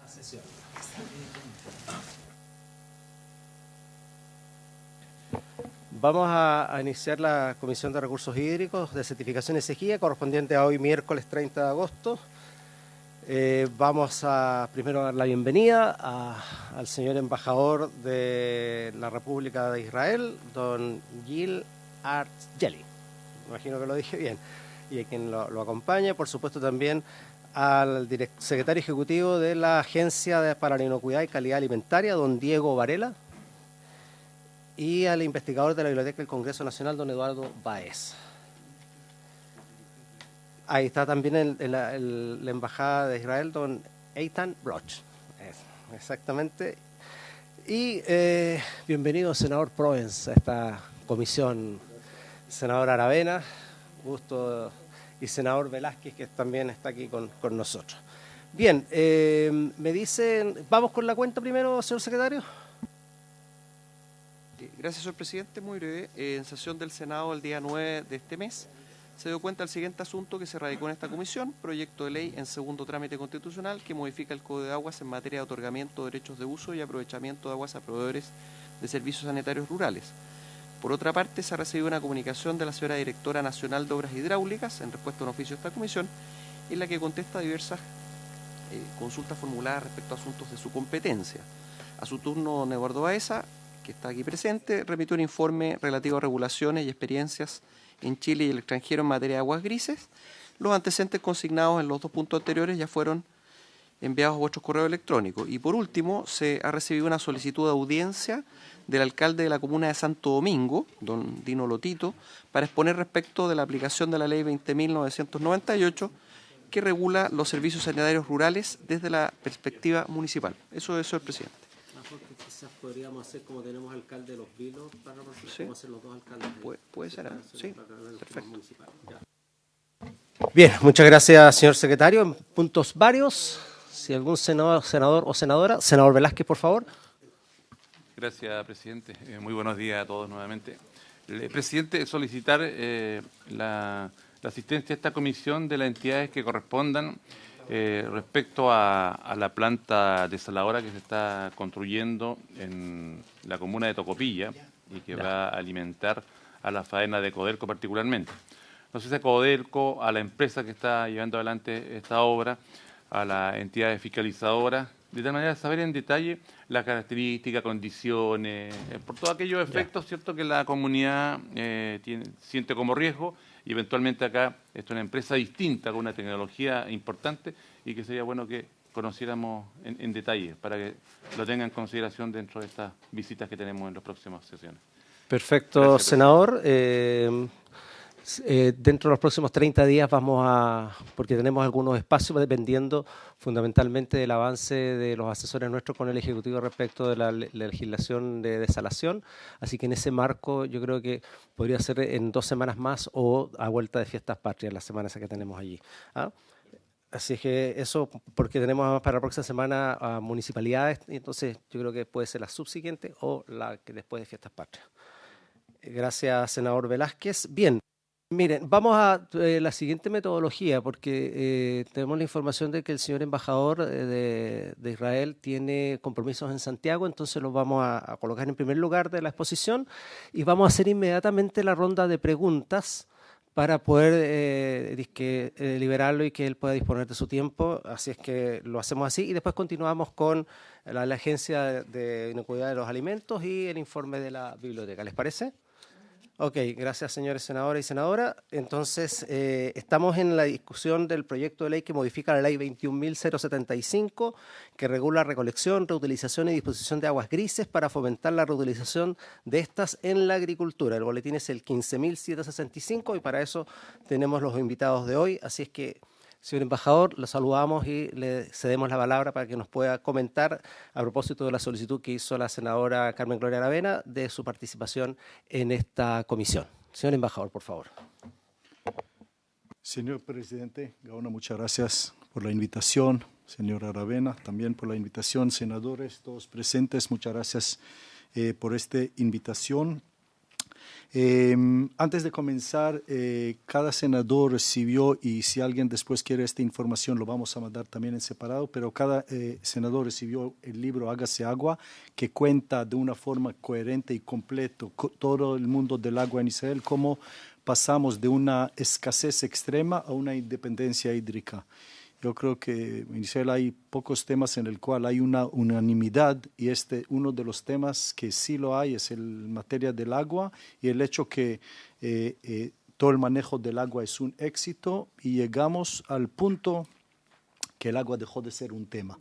sesión. Vamos a iniciar la Comisión de Recursos Hídricos de Certificación y Sequía, correspondiente a hoy miércoles 30 de agosto. Vamos a primero dar la bienvenida al señor embajador de la República de Israel, don Gil Artjeli. Me imagino que lo dije bien. Y a quien lo acompaña, por supuesto también al secretario ejecutivo de la Agencia para la Inocuidad y Calidad Alimentaria, don Diego Varela, y al investigador de la Biblioteca del Congreso Nacional, don Eduardo Baez. Ahí está también la embajada de Israel, don Eitan Broch. Exactamente. Y bienvenido, senador Proens, a esta comisión. Senador Aravena, gusto, y senador Velázquez, que también está aquí con nosotros. Bien, me dicen, ¿vamos con la cuenta primero, señor secretario? Gracias, señor presidente. Muy breve. En sesión del Senado el día 9 de este mes se dio cuenta del siguiente asunto que se radicó en esta comisión: proyecto de ley en segundo trámite constitucional que modifica el Código de Aguas en materia de otorgamiento de derechos de uso y aprovechamiento de aguas a proveedores de servicios sanitarios rurales. Por otra parte, se ha recibido una comunicación de la señora Directora Nacional de Obras Hidráulicas en respuesta a un oficio de esta comisión, en la que contesta diversas consultas formuladas respecto a asuntos de su competencia. A su turno, don Eduardo Baeza, que está aquí presente, remitió un informe relativo a regulaciones y experiencias en Chile y el extranjero en materia de aguas grises. Los antecedentes consignados en los dos puntos anteriores ya fueron enviados a vuestros correos electrónicos. Y por último, se ha recibido una solicitud de audiencia del alcalde de la comuna de Santo Domingo, don Dino Lotito, para exponer respecto de la aplicación de la ley 20.998, que regula los servicios sanitarios rurales desde la perspectiva municipal. Eso es, señor presidente. Quizás podríamos hacer como tenemos alcalde de Los Vilos, para sí. Cómo hacer los dos alcaldes. Puede ser, sí, perfecto. Bien, muchas gracias, señor secretario. En puntos varios, si algún senador o senadora, senador Velázquez, por favor. Gracias, presidente. Muy buenos días a todos nuevamente. Presidente, solicitar la asistencia a esta comisión de las entidades que correspondan respecto a la planta desaladora que se está construyendo en la comuna de Tocopilla y que va a alimentar a la faena de Codelco particularmente. No sé si a Codelco, a la empresa que está llevando adelante esta obra, a las entidades fiscalizadoras, de tal manera saber en detalle las características, condiciones, por todos aquellos efectos, ¿cierto?, que la comunidad siente como riesgo, y eventualmente acá es una empresa distinta, con una tecnología importante, y que sería bueno que conociéramos en detalle, para que lo tengan en consideración dentro de estas visitas que tenemos en las próximas sesiones. Perfecto, gracias, senador. Dentro de los próximos 30 días porque tenemos algunos espacios dependiendo fundamentalmente del avance de los asesores nuestros con el Ejecutivo respecto de la legislación de desalación, así que en ese marco yo creo que podría ser en 2 semanas más o a vuelta de Fiestas Patrias, las semanas que tenemos allí. Así que eso, porque tenemos para la próxima semana a municipalidades, entonces yo creo que puede ser la subsiguiente o la que después de Fiestas Patrias. Gracias, senador Velázquez. Bien. Miren, vamos a la siguiente metodología, porque tenemos la información de que el señor embajador de Israel tiene compromisos en Santiago, entonces los vamos a colocar en primer lugar de la exposición y vamos a hacer inmediatamente la ronda de preguntas para poder liberarlo y que él pueda disponer de su tiempo. Así es que lo hacemos así y después continuamos con la Agencia de Inocuidad de los Alimentos y el informe de la biblioteca. ¿Les parece? Ok, gracias, señores senadores y senadoras. Entonces, estamos en la discusión del proyecto de ley que modifica la ley 21.075, que regula recolección, reutilización y disposición de aguas grises para fomentar la reutilización de estas en la agricultura. El boletín es el 15.765 y para eso tenemos los invitados de hoy. Así es que, señor embajador, lo saludamos y le cedemos la palabra para que nos pueda comentar a propósito de la solicitud que hizo la senadora Carmen Gloria Aravena de su participación en esta comisión. Señor embajador, por favor. Señor presidente Gaona, muchas gracias por la invitación. Señor Aravena, también por la invitación. Senadores, todos presentes, muchas gracias por esta invitación. Antes de comenzar, cada senador recibió, y si alguien después quiere esta información, lo vamos a mandar también en separado, pero cada senador recibió el libro Hágase Agua, que cuenta de una forma coherente y completo todo el mundo del agua en Israel, cómo pasamos de una escasez extrema a una independencia hídrica. Yo creo que en Israel hay pocos temas en el cual hay una unanimidad, y uno de los temas que sí lo hay es en materia del agua, y el hecho que todo el manejo del agua es un éxito, y llegamos al punto que el agua dejó de ser un tema.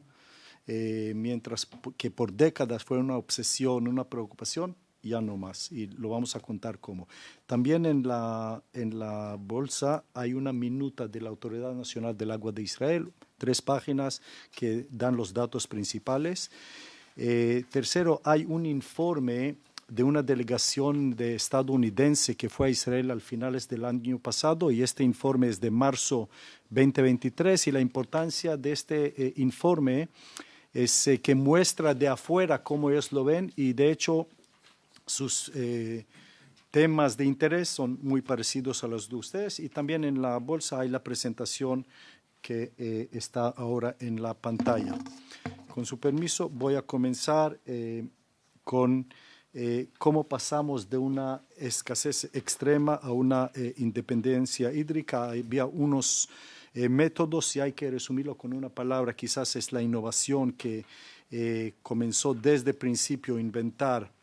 Mientras que por décadas fue una obsesión, una preocupación, ya no más, y lo vamos a contar cómo. También en la bolsa hay una minuta de la Autoridad Nacional del Agua de Israel, 3 páginas que dan los datos principales. Tercero, hay un informe de una delegación estadounidense que fue a Israel al finales del año pasado, y este informe es de marzo 2023, y la importancia de este informe es que muestra de afuera cómo ellos lo ven, y de hecho sus temas de interés son muy parecidos a los de ustedes, y también en la bolsa hay la presentación que está ahora en la pantalla. Con su permiso, voy a comenzar con cómo pasamos de una escasez extrema a una independencia hídrica. Había unos métodos, si hay que resumirlo con una palabra, quizás es la innovación que comenzó desde el principio a inventar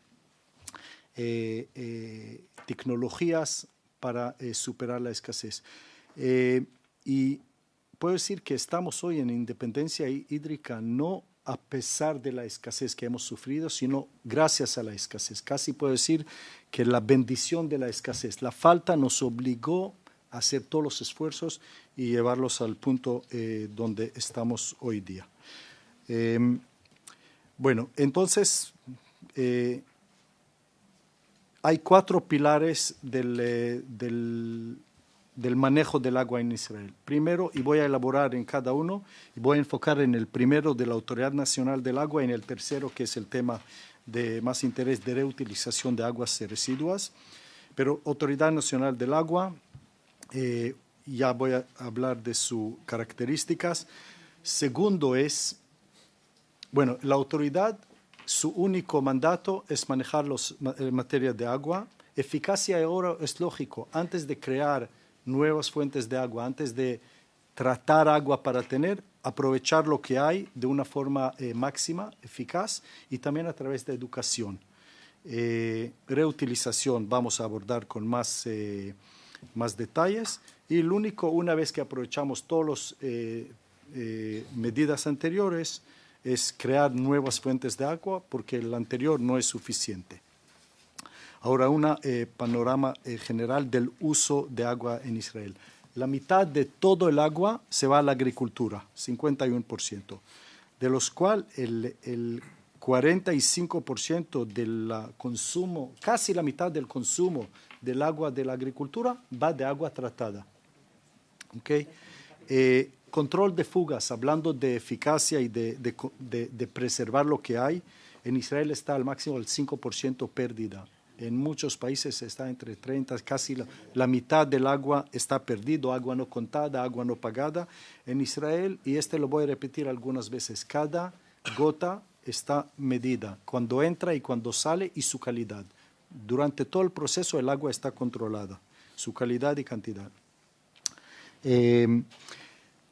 tecnologías para superar la escasez. Y puedo decir que estamos hoy en independencia hídrica no a pesar de la escasez que hemos sufrido, sino gracias a la escasez. Casi puedo decir que la bendición de la escasez, la falta nos obligó a hacer todos los esfuerzos y llevarlos al punto donde estamos hoy día. Bueno, entonces hay 4 pilares del manejo del agua en Israel. Primero, y voy a elaborar en cada uno, y voy a enfocar en el primero de la Autoridad Nacional del Agua, y en el tercero, que es el tema de más interés, de reutilización de aguas residuas. Pero Autoridad Nacional del Agua, ya voy a hablar de sus características. Segundo es, bueno, la autoridad, su único mandato es manejar materias de agua. Eficacia ahora es lógico. Antes de crear nuevas fuentes de agua, antes de tratar agua para aprovechar lo que hay de una forma máxima, eficaz, y también a través de educación. Reutilización vamos a abordar con más detalles. Y el único, una vez que aprovechamos todas las medidas anteriores, es crear nuevas fuentes de agua, porque el anterior no es suficiente. Ahora, un panorama general del uso de agua en Israel. La mitad de todo el agua se va a la agricultura, 51%, de los cuales el 45% del consumo, casi la mitad del consumo del agua de la agricultura va de agua tratada. ¿Okay? Control de fugas, hablando de eficacia y de preservar lo que hay, en Israel está al máximo el 5% pérdida. En muchos países está entre 30, casi la mitad del agua está perdido, agua no contada, agua no pagada. En Israel, y lo voy a repetir algunas veces, cada gota está medida, cuando entra y cuando sale, y su calidad. Durante todo el proceso el agua está controlada, su calidad y cantidad.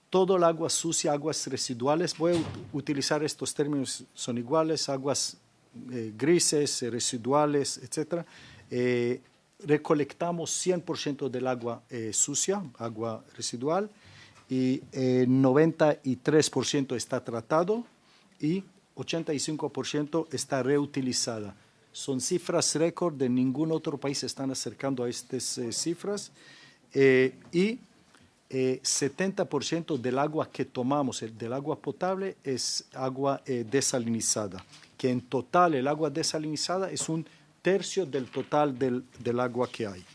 Todo el agua sucia, aguas residuales, voy a utilizar estos términos, son iguales, aguas grises, residuales, etc. Recolectamos 100% del agua sucia, agua residual, y 93% está tratado y 85% está reutilizada. Son cifras récord, de ningún otro país se están acercando a estas cifras, y 70% del agua que tomamos, del agua potable, es agua desalinizada, que en total el agua desalinizada es 1/3 del total del agua que hay.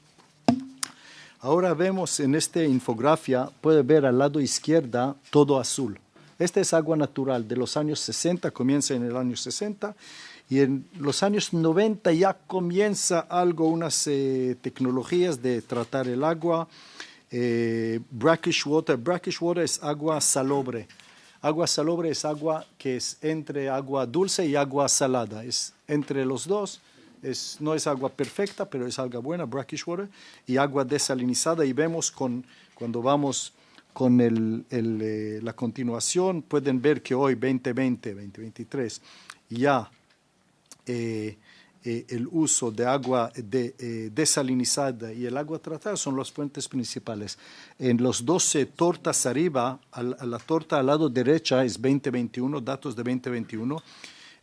Ahora vemos en esta infografía, puede ver al lado izquierda todo azul. Esta es agua natural de los años 60, comienza en el año 60, Y en los años 90 ya comienza unas tecnologías de tratar el agua. Brackish water es agua salobre. Agua salobre es agua que es entre agua dulce y agua salada. Es entre los dos. No es agua perfecta, pero es agua buena, brackish water. Y agua desalinizada. Y vemos cuando vamos con la continuación, pueden ver que hoy, 2020, 2023, ya el uso de agua desalinizada y el agua tratada son las fuentes principales. En los 12 tortas arriba, a la torta al lado derecha es 2021, datos de 2021,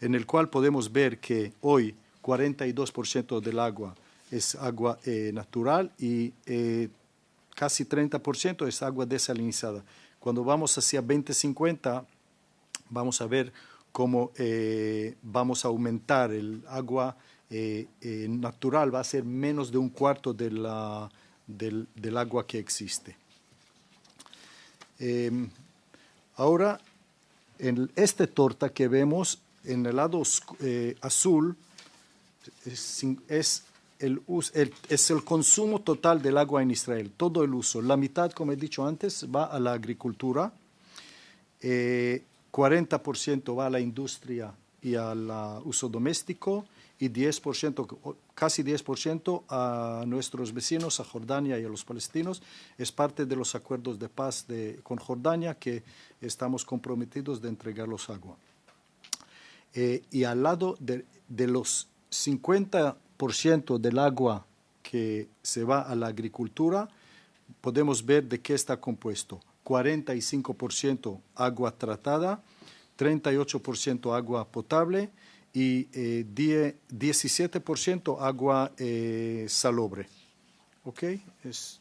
en el cual podemos ver que hoy 42% del agua es agua natural y casi 30% es agua desalinizada. Cuando vamos hacia 2050, vamos a ver cómo vamos a aumentar el agua natural, va a ser menos de un cuarto del agua que existe. Ahora, en esta torta que vemos, en el lado azul, es el consumo total del agua en Israel, todo el uso. La mitad, como he dicho antes, va a la agricultura. 40% va a la industria y al uso doméstico y 10%, casi 10% a nuestros vecinos, a Jordania y a los palestinos. Es parte de los acuerdos de paz con Jordania que estamos comprometidos de entregarlos agua. Y al lado de los 50% del agua que se va a la agricultura, podemos ver de qué está compuesto. 45% agua tratada, 38% agua potable y 17% agua salobre. ¿Ok? Es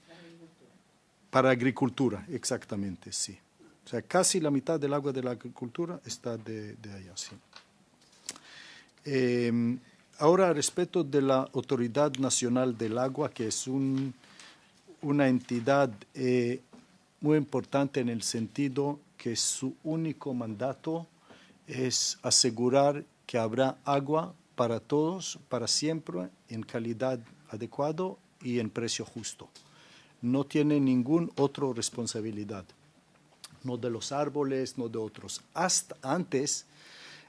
para agricultura, exactamente, sí. O sea, casi la mitad del agua de la agricultura está de allá, sí. Ahora, respecto de la Autoridad Nacional del Agua, que es una entidad muy importante en el sentido que su único mandato es asegurar que habrá agua para todos, para siempre, en calidad adecuada y en precio justo. No tiene ninguna otra responsabilidad, no de los árboles, no de otros. Hasta antes,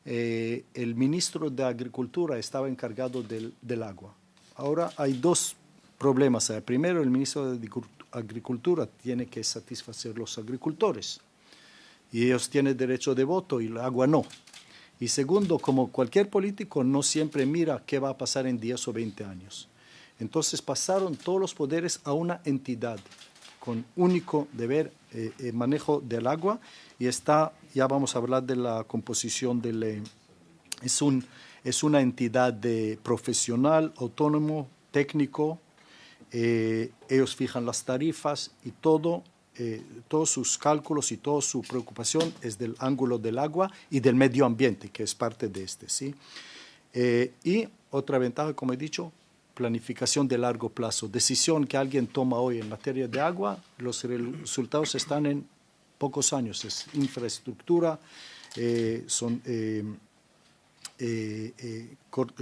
el ministro de Agricultura estaba encargado del agua. Ahora hay dos problemas. Primero, el ministro de Agricultura tiene que satisfacer los agricultores y ellos tienen derecho de voto y el agua no. Y segundo, como cualquier político, no siempre mira qué va a pasar en 10 o 20 años. Entonces pasaron todos los poderes a una entidad con único deber, manejo del agua, y ya vamos a hablar de la composición es una entidad profesional, autónomo, técnico. Ellos fijan las tarifas y todos sus cálculos y toda su preocupación es del ángulo del agua y del medio ambiente, que es parte de ¿sí? Y otra ventaja, como he dicho, planificación de largo plazo. Decisión que alguien toma hoy en materia de agua, los resultados están en pocos años. Es infraestructura, son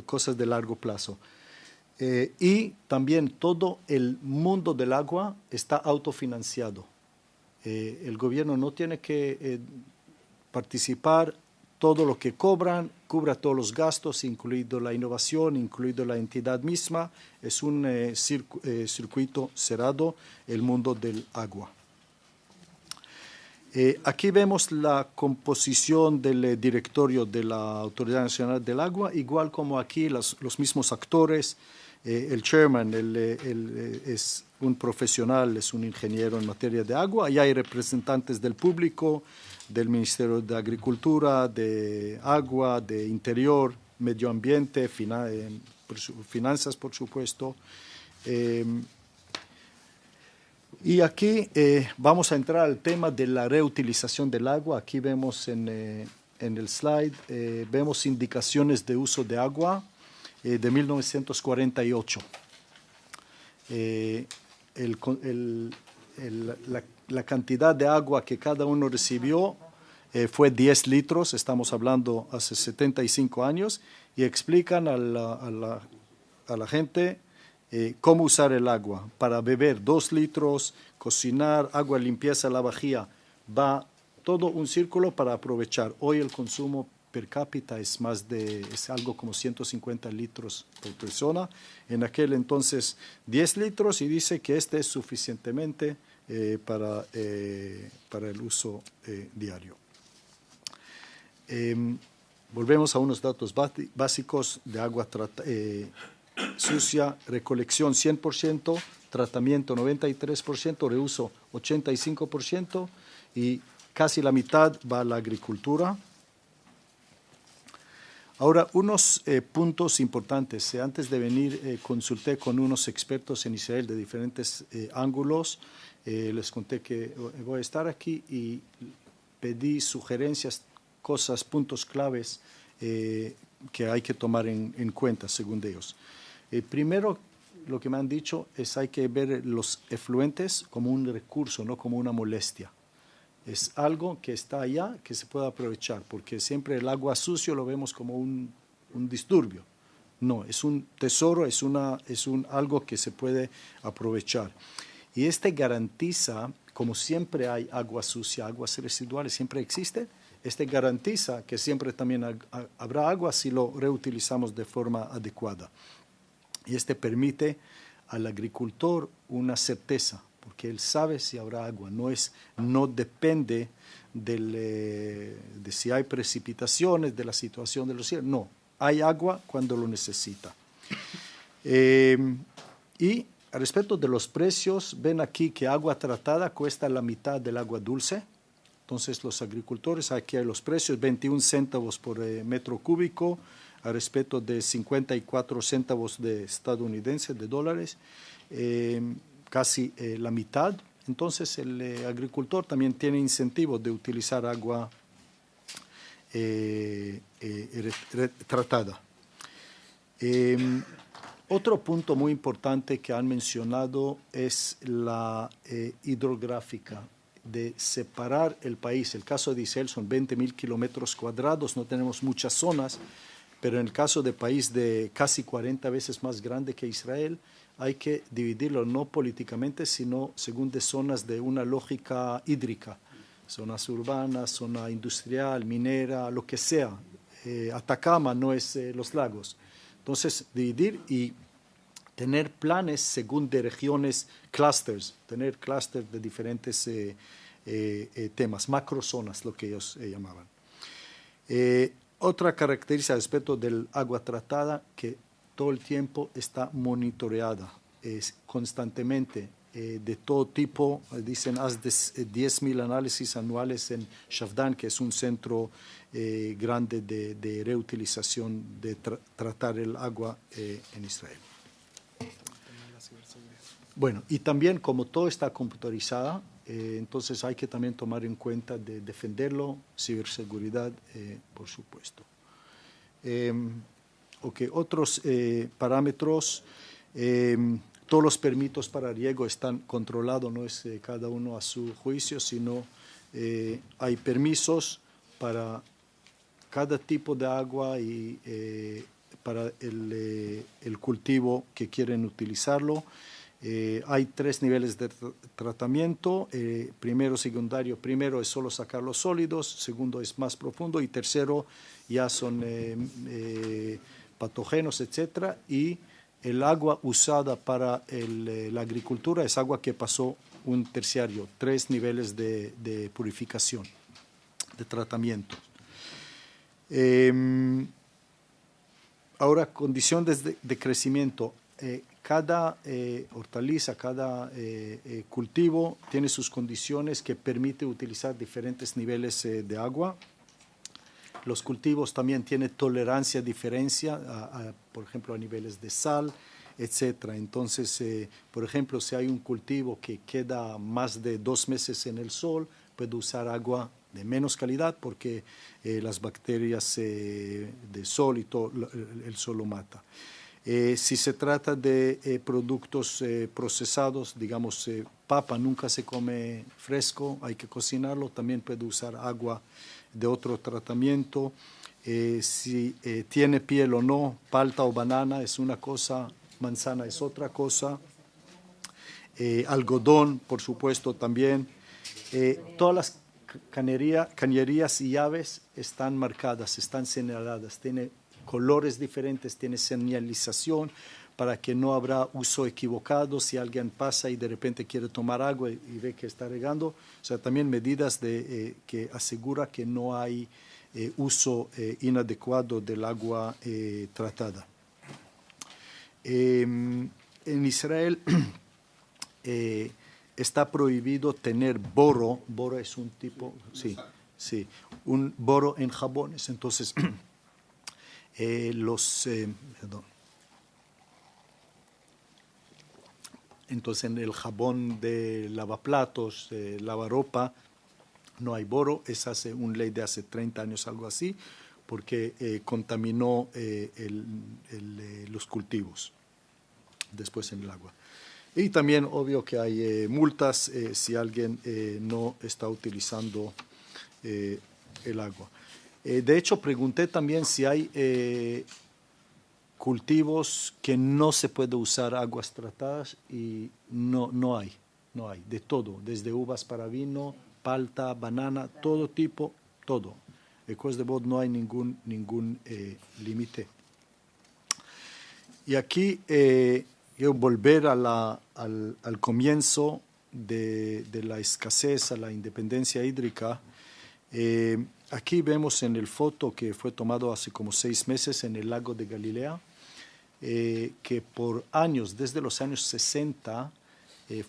cosas de largo plazo. Y también todo el mundo del agua está autofinanciado. El gobierno no tiene que participar, todo lo que cobran, cubra todos los gastos, incluido la innovación, incluido la entidad misma. Es un circuito cerrado, el mundo del agua. Aquí vemos la composición del directorio de la Autoridad Nacional del Agua, igual como aquí los mismos actores. El chairman es un profesional, es un ingeniero en materia de agua, y hay representantes del público, del Ministerio de Agricultura, de Agua, de Interior, Medio Ambiente, Finanzas, por supuesto. Y aquí vamos a entrar al tema de la reutilización del agua. Aquí vemos en el slide, vemos indicaciones de uso de agua de 1948. La cantidad de agua que cada uno recibió fue 10 litros, estamos hablando hace 75 años, y explican a la gente cómo usar el agua. Para beber 2 litros, cocinar, agua, limpieza, lavajía, va todo un círculo para aprovechar. Hoy el consumo per cápita es algo como 150 litros por persona. En aquel entonces 10 litros y dice que este es suficientemente para el uso diario. Volvemos a unos datos básicos de agua sucia: recolección 100%, tratamiento 93%, reuso 85% y casi la mitad va a la agricultura. Ahora, unos puntos importantes. Antes de venir consulté con unos expertos en Israel de diferentes ángulos. Les conté que voy a estar aquí y pedí sugerencias, cosas, puntos claves que hay que tomar en cuenta según ellos. Primero, lo que me han dicho es hay que ver los efluentes como un recurso, no como una molestia. Es algo que está allá, que se puede aprovechar, porque siempre el agua sucio lo vemos como un disturbio. No, es un tesoro, es algo que se puede aprovechar. Y garantiza, como siempre hay agua sucia, aguas residuales, siempre existe, garantiza que siempre también habrá agua si lo reutilizamos de forma adecuada. Y permite al agricultor una certeza, porque él sabe si habrá agua, no depende de si hay precipitaciones, de la situación de los cielos, no, hay agua cuando lo necesita. Y al respecto de los precios, ven aquí que agua tratada cuesta la mitad del agua dulce. Entonces los agricultores, aquí hay los precios: 21 centavos por metro cúbico, al respecto de 54 centavos de estadounidenses, de dólares, casi la mitad. Entonces el agricultor también tiene incentivo de utilizar agua tratada. Otro punto muy importante que han mencionado es la hidrográfica, de separar el país. El caso de Israel son 20.000 kilómetros cuadrados, no tenemos muchas zonas, pero en el caso de país de casi 40 veces más grande que Israel, hay que dividirlo no políticamente, sino según de zonas de una lógica hídrica, zonas urbanas, zona industrial, minera, lo que sea. Atacama no es los lagos. Entonces, dividir y tener planes según de regiones, clusters, tener clusters de diferentes temas, macrozonas, lo que ellos llamaban. Otra característica respecto del agua tratada, que todo el tiempo está monitoreada, constantemente, de todo tipo. Dicen, haz 10.000 análisis anuales en Shavdan, que es un centro grande de reutilización, de tratar el agua en Israel. Bueno, y también como todo está computarizado, entonces hay que también tomar en cuenta de defenderlo, ciberseguridad, por supuesto. Otros parámetros, todos los permisos para riego están controlados, no es cada uno a su juicio, sino hay permisos para cada tipo de agua y para el cultivo que quieren utilizarlo. Hay 3 niveles de tratamiento: primero, secundario. Primero es solo sacar los sólidos, segundo es más profundo y tercero ya son patógenos, etcétera. Y el agua usada para la agricultura es agua que pasó un terciario, 3 niveles de purificación, de tratamiento. Ahora, condiciones de crecimiento. Cada hortaliza, cada cultivo tiene sus condiciones que permite utilizar diferentes niveles de agua. Los cultivos también tienen tolerancia a diferencia, por ejemplo, a niveles de sal, etcétera. Entonces, por ejemplo, si hay un cultivo que queda más de 2 meses en el sol, puede usar agua de menos calidad porque las bacterias de sol y todo, el sol lo mata. Si se trata de productos procesados, digamos, papa nunca se come fresco, hay que cocinarlo, también puede usar agua de otro tratamiento. Si tiene piel o no, palta o banana es una cosa, manzana es otra cosa. Algodón, por supuesto, también. Todas las cañerías y llaves están marcadas, están señaladas, tiene colores diferentes, tiene señalización para que no habrá uso equivocado si alguien pasa y de repente quiere tomar agua y ve que está regando. O sea, también medidas que asegura que no hay uso inadecuado del agua tratada. En Israel está prohibido tener boro. Boro es un tipo, sí, un boro en jabones. Entonces, entonces en el jabón de lavaplatos, lavarropa, no hay boro. Es una ley de hace 30 años, algo así, porque contaminó los cultivos después en el agua. Y también obvio que hay multas si alguien no está utilizando el agua. De hecho, pregunté también si hay cultivos que no se puede usar aguas tratadas y no hay, de todo, desde uvas para vino, palta, banana, todo tipo, todo. Después de vos no hay ningún límite. Y aquí quiero volver al comienzo de la escasez, a la independencia hídrica. Aquí vemos en el foto que fue tomado hace como 6 meses en el lago de Galilea, que por años, desde los años 60,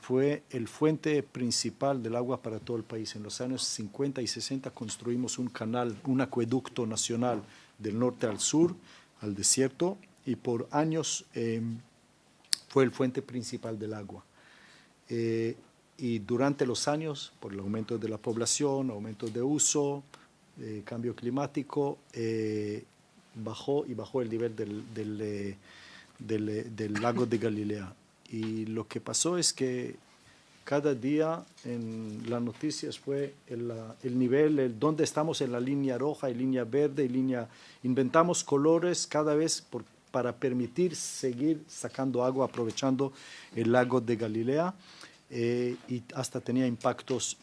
fue el fuente principal del agua para todo el país. En los años 50 y 60 construimos un canal, un acueducto nacional del norte al sur, al desierto, y por años fue el fuente principal del agua. Y durante los años, por el aumento de la población, aumento de uso, cambio climático, bajó el nivel del lago de Galilea. Y lo que pasó es que cada día en las noticias fue el nivel, dónde estamos en la línea roja y línea verde y inventamos colores cada vez para permitir seguir sacando agua, aprovechando el lago de Galilea, y hasta tenía impactos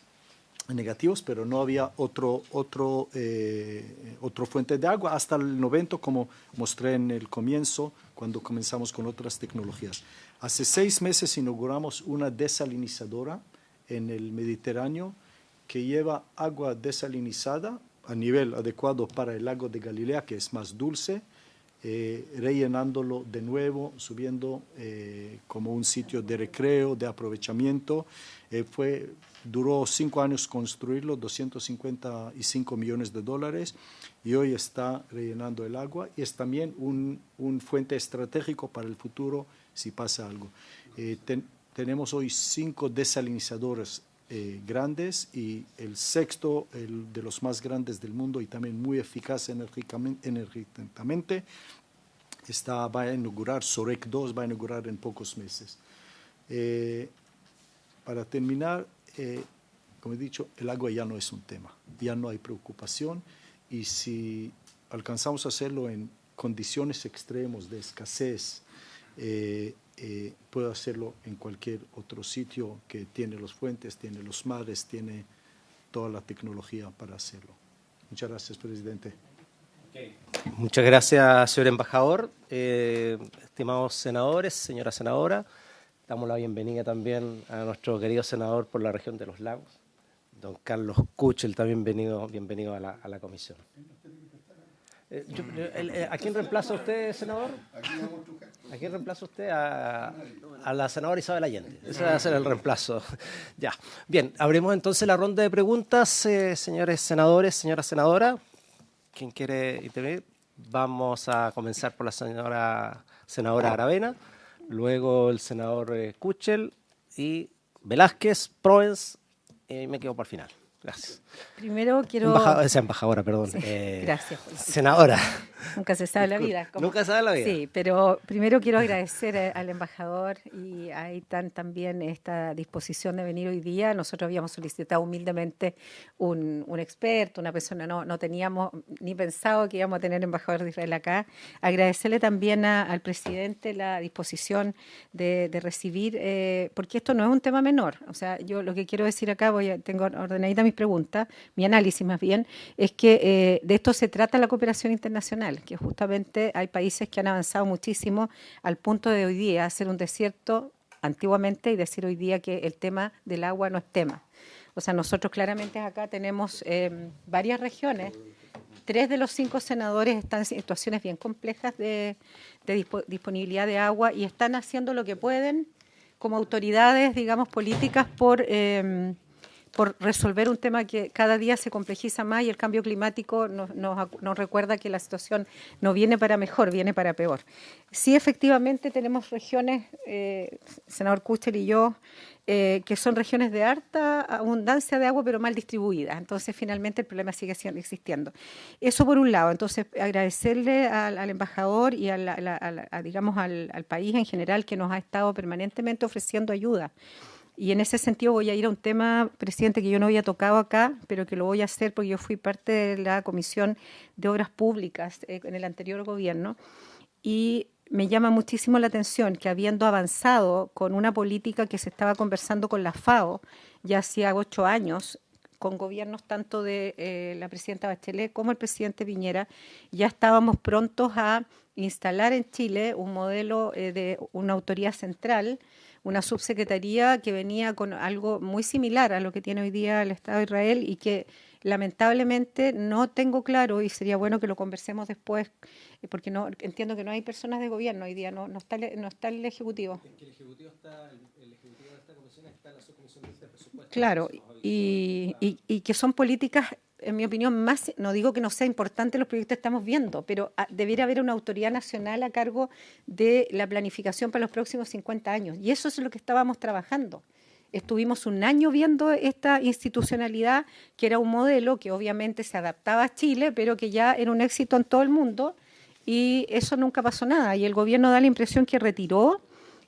negativos, pero no había otro fuente de agua hasta el 90, como mostré en el comienzo, cuando comenzamos con otras tecnologías. Hace 6 meses inauguramos una desalinizadora en el Mediterráneo que lleva agua desalinizada a nivel adecuado para el lago de Galilea, que es más dulce, rellenándolo de nuevo, subiendo como un sitio de recreo, de aprovechamiento. Duró 5 años construirlo, $255 millones, y hoy está rellenando el agua, y es también un fuente estratégico para el futuro si pasa algo. Tenemos hoy 5 desalinizadores grandes, y el sexto, el de los más grandes del mundo y también muy eficaz energéticamente, va a inaugurar, Sorek 2 va a inaugurar en pocos meses. Para terminar, como he dicho, el agua ya no es un tema, ya no hay preocupación, y si alcanzamos a hacerlo en condiciones extremas de escasez, puedo hacerlo en cualquier otro sitio que tiene los fuentes, tiene los mares, tiene toda la tecnología para hacerlo. Muchas gracias, presidente. Okay. Muchas gracias, señor embajador. Estimados senadores, señora senadora, damos la bienvenida también a nuestro querido senador por la región de los lagos, don Carlos Kuchel, también bienvenido a la comisión. ¿A quién reemplaza usted, senador? ¿A quién reemplaza usted? A la senadora Isabel Allende. Ese va a ser el reemplazo. Ya. Bien, abrimos entonces la ronda de preguntas, señores senadores, señora senadora. ¿Quién quiere intervenir? Vamos a comenzar por la senadora Aravena, luego el senador Kuchel y Velázquez, Proens me quedo para el final. Gracias. Primero quiero... Embajadora, perdón. Sí, gracias. Senadora. Nunca se sabe la vida. Nunca se sabe la vida. Sí, pero primero quiero agradecer al embajador y ahí están también esta disposición de venir hoy día. Nosotros habíamos solicitado humildemente un experto, una persona, no teníamos ni pensado que íbamos a tener embajador de Israel acá. Agradecerle también al presidente la disposición de recibir, porque esto no es un tema menor. O sea, yo lo que quiero decir acá, tengo ordenadita mis preguntas, mi análisis más bien, es que de esto se trata la cooperación internacional, que justamente hay países que han avanzado muchísimo al punto de hoy día hacer un desierto antiguamente y decir hoy día que el tema del agua no es tema. O sea, nosotros claramente acá tenemos varias regiones, 3 de los 5 senadores están en situaciones bien complejas de disponibilidad de agua y están haciendo lo que pueden como autoridades, digamos, políticas por resolver un tema que cada día se complejiza más y el cambio climático nos recuerda que la situación no viene para mejor, viene para peor. Sí, efectivamente tenemos regiones, senador Kuchel y yo, que son regiones de harta abundancia de agua pero mal distribuidas. Entonces, finalmente el problema sigue existiendo. Eso por un lado. Entonces, agradecerle al embajador y digamos al país en general que nos ha estado permanentemente ofreciendo ayuda. Y en ese sentido voy a ir a un tema, presidente, que yo no había tocado acá, pero que lo voy a hacer porque yo fui parte de la Comisión de Obras Públicas en el anterior gobierno. Y me llama muchísimo la atención que habiendo avanzado con una política que se estaba conversando con la FAO ya hacía 8 años, con gobiernos tanto de la presidenta Bachelet como el presidente Piñera, ya estábamos prontos a instalar en Chile un modelo de una autoridad central, una subsecretaría que venía con algo muy similar a lo que tiene hoy día el Estado de Israel y que lamentablemente no tengo claro, y sería bueno que lo conversemos después, porque entiendo que no hay personas de gobierno hoy día, no está el Ejecutivo. El Ejecutivo de esta comisión está en la subcomisión de presupuesto. Claro, y que son políticas, en mi opinión, más, no digo que no sea importante los proyectos que estamos viendo, pero debería haber una autoridad nacional a cargo de la planificación para los próximos 50 años. Y eso es lo que estábamos trabajando. Estuvimos un año viendo esta institucionalidad, que era un modelo que obviamente se adaptaba a Chile, pero que ya era un éxito en todo el mundo, y eso nunca pasó nada. Y el gobierno da la impresión que retiró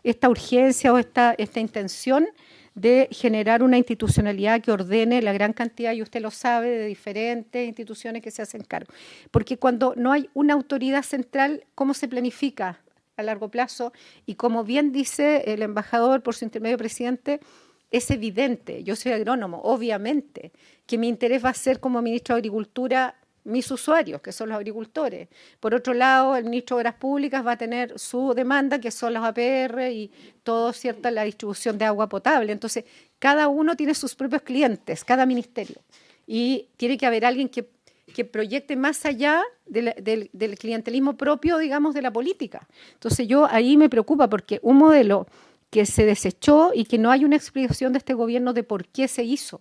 esta urgencia o esta intención de generar una institucionalidad que ordene la gran cantidad, y usted lo sabe, de diferentes instituciones que se hacen cargo. Porque cuando no hay una autoridad central, ¿cómo se planifica a largo plazo? Y como bien dice el embajador, por su intermedio presidente, es evidente, yo soy agrónomo, obviamente, que mi interés va a ser como ministro de Agricultura mis usuarios, que son los agricultores. Por otro lado, el ministro de Obras Públicas va a tener su demanda, que son los APR y todo, ¿cierto?, la distribución de agua potable. Entonces, cada uno tiene sus propios clientes, cada ministerio. Y tiene que haber alguien que proyecte más allá del clientelismo propio, digamos, de la política. Entonces, yo ahí me preocupa porque un modelo que se desechó y que no hay una explicación de este gobierno de por qué se hizo.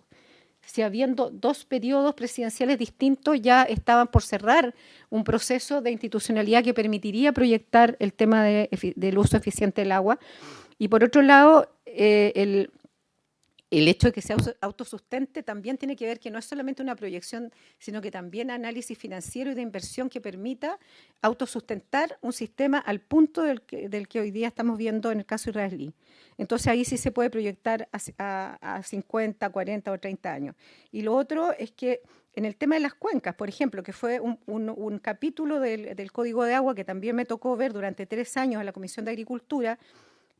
Si habiendo 2 periodos presidenciales distintos ya estaban por cerrar un proceso de institucionalidad que permitiría proyectar el tema del uso eficiente del agua. Y por otro lado, el hecho de que se autosustente también tiene que ver que no es solamente una proyección, sino que también análisis financiero y de inversión que permita autosustentar un sistema al punto del que hoy día estamos viendo en el caso israelí. Entonces ahí sí se puede proyectar a 50, 40 o 30 años. Y lo otro es que en el tema de las cuencas, por ejemplo, que fue un capítulo del Código de Agua que también me tocó ver durante 3 años en la Comisión de Agricultura,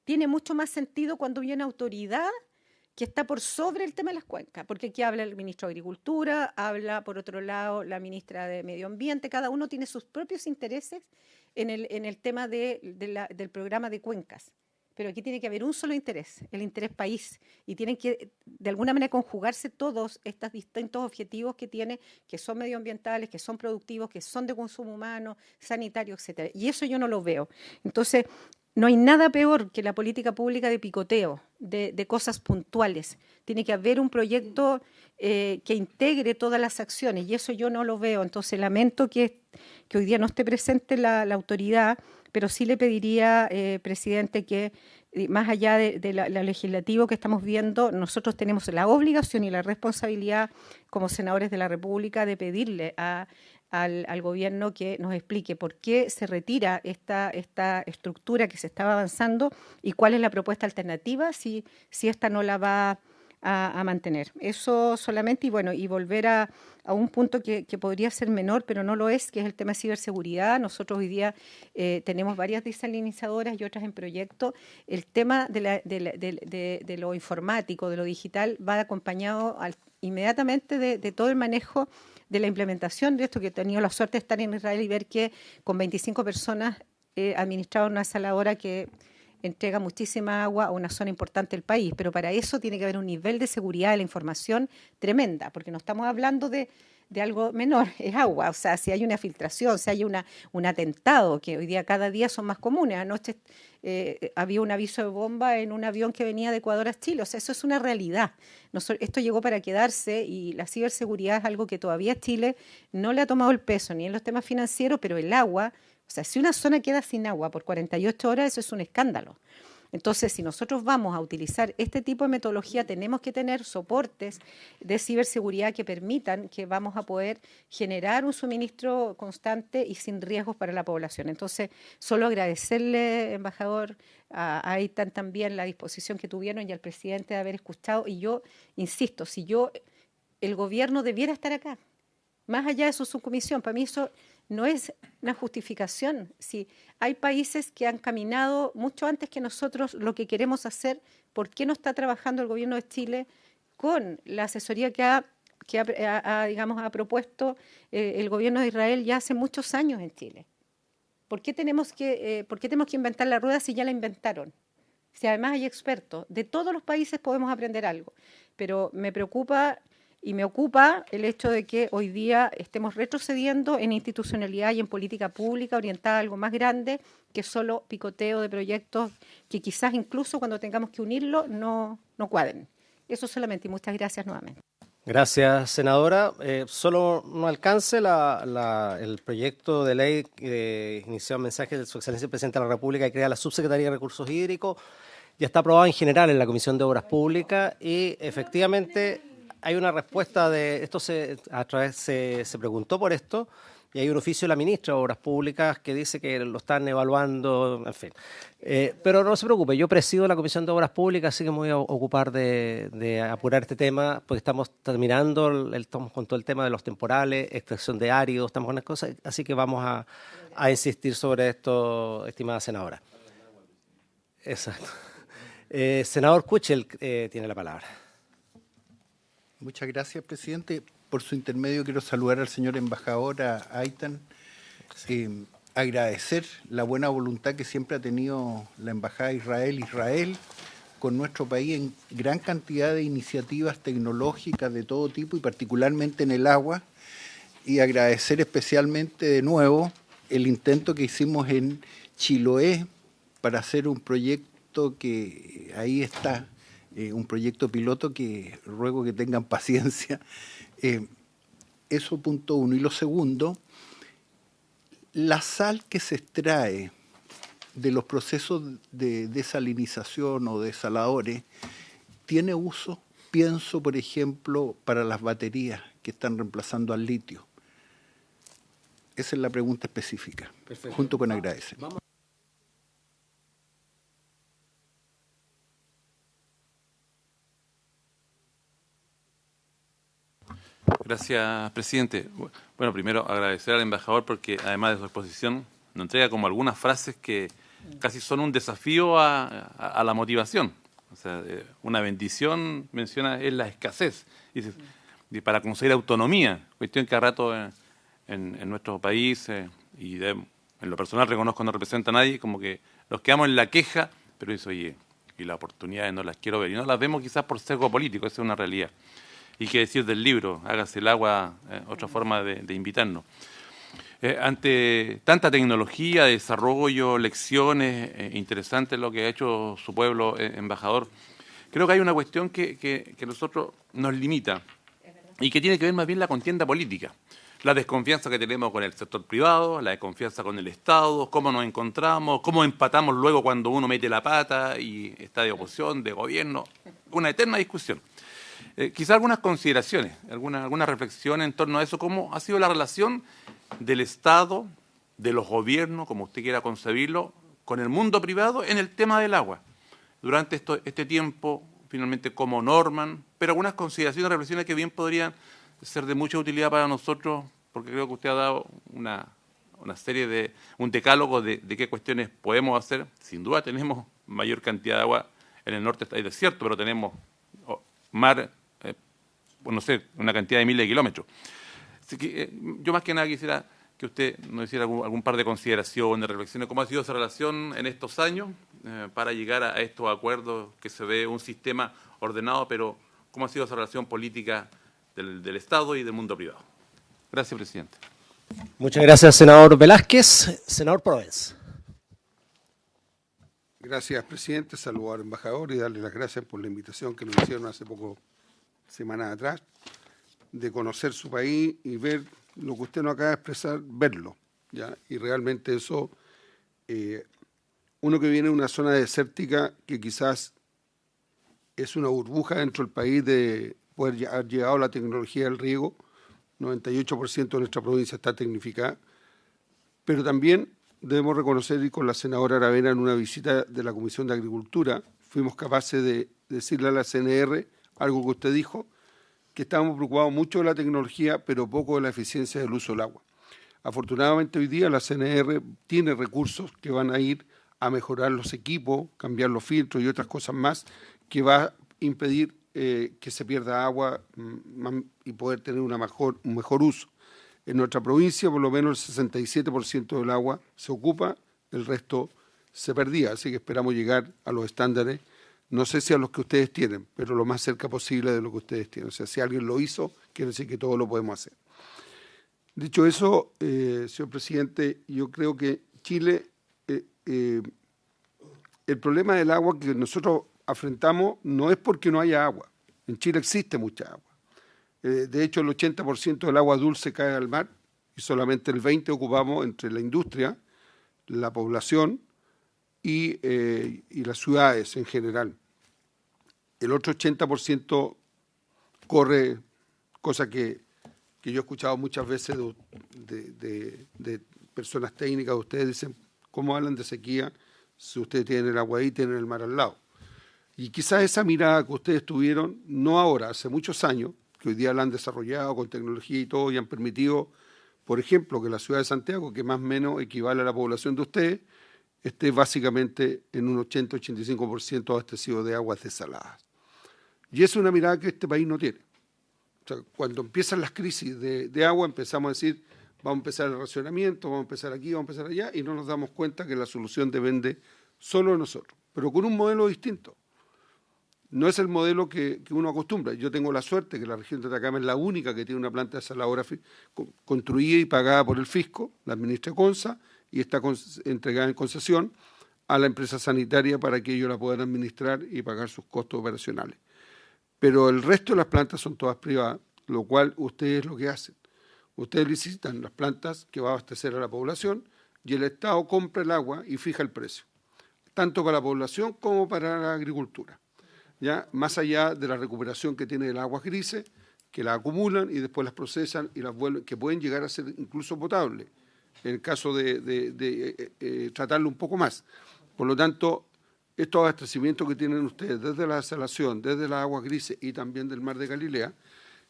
tiene mucho más sentido cuando viene autoridad que está por sobre el tema de las cuencas, porque aquí habla el ministro de Agricultura, habla por otro lado la ministra de Medio Ambiente, cada uno tiene sus propios intereses en el tema del programa de cuencas. Pero aquí tiene que haber un solo interés, el interés país, y tienen que de alguna manera conjugarse todos estos distintos objetivos que tiene, que son medioambientales, que son productivos, que son de consumo humano, sanitario, etcétera. Y eso yo no lo veo. Entonces, no hay nada peor que la política pública de picoteo, de cosas puntuales. Tiene que haber un proyecto que integre todas las acciones, y eso yo no lo veo. Entonces, lamento que hoy día no esté presente la autoridad, pero sí le pediría, presidente, que más allá de lo legislativo que estamos viendo, nosotros tenemos la obligación y la responsabilidad como senadores de la República de pedirle al gobierno que nos explique por qué se retira esta estructura que se estaba avanzando y cuál es la propuesta alternativa si esta no la va a mantener. Eso solamente, y bueno, y volver a un punto que podría ser menor, pero no lo es, que es el tema de ciberseguridad. Nosotros hoy día tenemos varias desalinizadoras y otras en proyecto. El tema de lo informático, de lo digital, va acompañado inmediatamente de todo el manejo de la implementación de esto, que he tenido la suerte de estar en Israel y ver que con 25 personas administraban una desaladora que entrega muchísima agua a una zona importante del país, pero para eso tiene que haber un nivel de seguridad de la información tremenda, porque no estamos hablando de algo menor, es agua. O sea, si hay una filtración, si hay un atentado, que hoy día cada día son más comunes. Anoche había un aviso de bomba en un avión que venía de Ecuador a Chile. O sea, eso es una realidad. Esto llegó para quedarse y la ciberseguridad es algo que todavía Chile no le ha tomado el peso, ni en los temas financieros, pero el agua, o sea, si una zona queda sin agua por 48 horas, eso es un escándalo. Entonces, si nosotros vamos a utilizar este tipo de metodología, tenemos que tener soportes de ciberseguridad que permitan que vamos a poder generar un suministro constante y sin riesgos para la población. Entonces, solo agradecerle, embajador, a Aitan también la disposición que tuvieron y al presidente de haber escuchado. Y yo insisto, el gobierno debiera estar acá, más allá de su subcomisión, para mí eso no es una justificación. Si hay países que han caminado mucho antes que nosotros lo que queremos hacer, ¿por qué no está trabajando el gobierno de Chile con la asesoría que ha propuesto el gobierno de Israel ya hace muchos años en Chile? ¿Por qué tenemos que inventar la rueda si ya la inventaron? Si además hay expertos, de todos los países podemos aprender algo, pero me preocupa y me ocupa el hecho de que hoy día estemos retrocediendo en institucionalidad y en política pública orientada a algo más grande que solo picoteo de proyectos que quizás incluso cuando tengamos que unirlo no cuadren. Eso solamente, y muchas gracias nuevamente. Gracias, senadora. Solo no alcance el proyecto de ley que inició un mensaje de su excelencia el presidente de la República que crea la Subsecretaría de Recursos Hídricos. Ya está aprobado en general en la Comisión de Obras Públicas y efectivamente hay una respuesta de esto, se preguntó por esto y hay un oficio de la ministra de Obras Públicas que dice que lo están evaluando, en fin. Pero no se preocupe, yo presido la Comisión de Obras Públicas, así que me voy a ocupar de apurar este tema, porque estamos terminando, estamos con todo el tema de los temporales, extracción de áridos, estamos con las cosas, así que vamos a insistir sobre esto, estimada senadora. Exacto. Senador Kuchel tiene la palabra. Muchas gracias, presidente. Por su intermedio quiero saludar al señor embajador, a Aitan, agradecer la buena voluntad que siempre ha tenido la Embajada de Israel con nuestro país en gran cantidad de iniciativas tecnológicas de todo tipo y particularmente en el agua, y agradecer especialmente de nuevo el intento que hicimos en Chiloé para hacer un proyecto que ahí está, un proyecto piloto que ruego que tengan paciencia. Eso punto uno. Y lo segundo, la sal que se extrae de los procesos de desalinización o desaladores tiene uso, pienso por ejemplo, para las baterías que están reemplazando al litio. Esa es la pregunta específica. Perfecto. Junto con agradecer. Gracias, presidente. Bueno, primero agradecer al embajador porque además de su exposición nos entrega como algunas frases que casi son un desafío a la motivación. O sea, una bendición, menciona, es la escasez. Dice, para conseguir autonomía, cuestión que a rato en nuestro país, y en lo personal reconozco no representa a nadie, como que nos quedamos en la queja, pero dice, oye, y las oportunidades no las quiero ver. Y no las vemos quizás por sesgo político, esa es una realidad. Y qué decir del libro, hágase el agua, otra forma de invitarnos. Ante tanta tecnología, desarrollo, lecciones, interesantes lo que ha hecho su pueblo, embajador, creo que hay una cuestión que nosotros nos limita y que tiene que ver más bien la contienda política. la desconfianza que tenemos con el sector privado, la desconfianza con el Estado, cómo nos encontramos, cómo empatamos luego cuando uno mete la pata y está de oposición, de gobierno, una eterna discusión. Quizá algunas consideraciones, alguna reflexión en torno a eso, cómo ha sido la relación del Estado, de los gobiernos, como usted quiera concebirlo, con el mundo privado en el tema del agua. Durante este tiempo, finalmente, cómo norman, pero algunas consideraciones, reflexiones que bien podrían ser de mucha utilidad para nosotros, porque creo que usted ha dado una serie un decálogo de qué cuestiones podemos hacer. Sin duda tenemos mayor cantidad de agua en el norte, hay desierto, pero tenemos mar, no sé, una cantidad de miles de kilómetros. Así que, yo más que nada quisiera que usted nos hiciera algún par de consideraciones, reflexiones, cómo ha sido esa relación en estos años para llegar a estos acuerdos, que se ve un sistema ordenado, pero cómo ha sido esa relación política del Estado y del mundo privado. Gracias, presidente. Muchas gracias, senador Velázquez. Senador Provence. Gracias, presidente. Saludar al embajador y darle las gracias por la invitación que nos hicieron hace poco, semanas atrás, de conocer su país y ver lo que usted nos acaba de expresar, verlo, ¿ya? Y realmente eso, uno que viene de una zona desértica que quizás es una burbuja dentro del país de poder haber llegado a la tecnología del riego, 98% de nuestra provincia está tecnificada, pero también debemos reconocer, y con la senadora Aravena en una visita de la Comisión de Agricultura, fuimos capaces de decirle a la CNR algo que usted dijo, que estábamos preocupados mucho de la tecnología, pero poco de la eficiencia del uso del agua. Afortunadamente hoy día la CNR tiene recursos que van a ir a mejorar los equipos, cambiar los filtros y otras cosas más, que va a impedir que se pierda agua y poder tener un mejor uso. En nuestra provincia, por lo menos el 67% del agua se ocupa, el resto se perdía, así que esperamos llegar a los estándares, no sé si a los que ustedes tienen, pero lo más cerca posible de lo que ustedes tienen. O sea, si alguien lo hizo, quiere decir que todos lo podemos hacer. Dicho eso, señor presidente, yo creo que Chile, el problema del agua que nosotros afrontamos no es porque no haya agua. En Chile existe mucha agua. De hecho, el 80% del agua dulce cae al mar y solamente el 20% ocupamos entre la industria, la población y las ciudades en general. El otro 80% corre, cosa que yo he escuchado muchas veces de personas técnicas, ustedes dicen, ¿cómo hablan de sequía si ustedes tienen el agua ahí y tienen el mar al lado? Y quizás esa mirada que ustedes tuvieron, no ahora, hace muchos años, que hoy día la han desarrollado con tecnología y todo, y han permitido, por ejemplo, que la ciudad de Santiago, que más o menos equivale a la población de ustedes, esté básicamente en un 80-85% abastecido de aguas desaladas. Y es una mirada que este país no tiene. O sea, cuando empiezan las crisis de agua, empezamos a decir, vamos a empezar el racionamiento, vamos a empezar aquí, vamos a empezar allá, y no nos damos cuenta que la solución depende solo de nosotros, pero con un modelo distinto. No es el modelo que uno acostumbra. Yo tengo la suerte que la región de Atacama es la única que tiene una planta desaladora construida y pagada por el fisco, la administra CONSA, y está entregada en concesión a la empresa sanitaria para que ellos la puedan administrar y pagar sus costos operacionales. Pero el resto de las plantas son todas privadas, lo cual ustedes lo que hacen. Ustedes licitan las plantas que va a abastecer a la población y el Estado compra el agua y fija el precio, tanto para la población como para la agricultura. ¿Ya? Más allá de la recuperación que tiene el agua grises, que la acumulan y después las procesan y las vuelven, que pueden llegar a ser incluso potables, en el caso de tratarlo un poco más. Por lo tanto, estos abastecimientos que tienen ustedes desde la desalación, desde las aguas grises y también del mar de Galilea,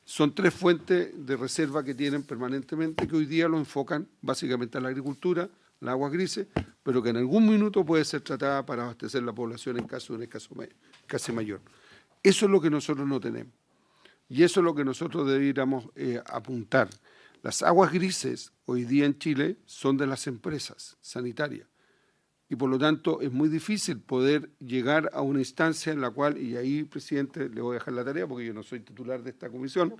son tres fuentes de reserva que tienen permanentemente, que hoy día lo enfocan básicamente a la agricultura, las aguas grises, pero que en algún minuto puede ser tratada para abastecer la población en caso de un escasez mayor. Eso es lo que nosotros no tenemos. Y eso es lo que nosotros deberíamos apuntar. Las aguas grises hoy día en Chile son de las empresas sanitarias. Y por lo tanto es muy difícil poder llegar a una instancia en la cual, y ahí, presidente, le voy a dejar la tarea porque yo no soy titular de esta comisión,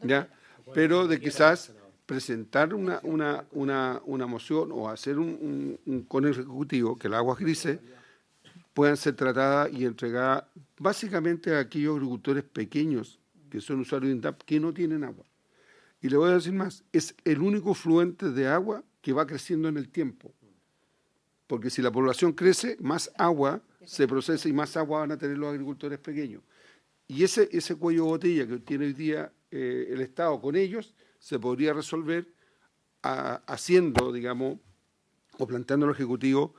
¿ya? Pero de quizás presentar una moción o hacer con el Ejecutivo que las aguas grises puedan ser tratadas y entregadas básicamente a aquellos agricultores pequeños que son usuarios de INDAP que no tienen agua. Y le voy a decir más, es el único fluente de agua que va creciendo en el tiempo. Porque si la población crece, más agua se procesa y más agua van a tener los agricultores pequeños. Y ese cuello de botella que tiene hoy día el Estado con ellos, se podría resolver haciendo, digamos, o planteando al Ejecutivo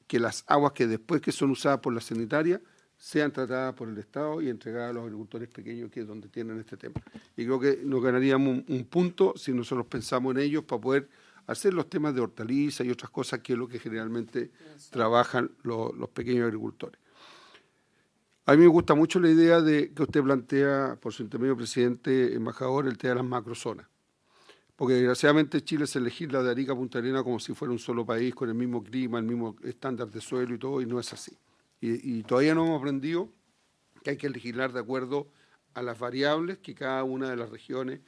que las aguas que después que son usadas por la sanitaria sean tratadas por el Estado y entregadas a los agricultores pequeños, que es donde tienen este tema. Y creo que nos ganaríamos un punto si nosotros pensamos en ellos para poder hacer los temas de hortalizas y otras cosas, que es lo que generalmente trabajan los pequeños agricultores. A mí me gusta mucho la idea que usted plantea, por su intermedio, presidente, embajador, el tema de las macrozonas. Porque desgraciadamente Chile se legisla de Arica a Punta Arenas como si fuera un solo país, con el mismo clima, el mismo estándar de suelo y todo, y no es así. Y todavía no hemos aprendido que hay que legislar de acuerdo a las variables que cada una de las regiones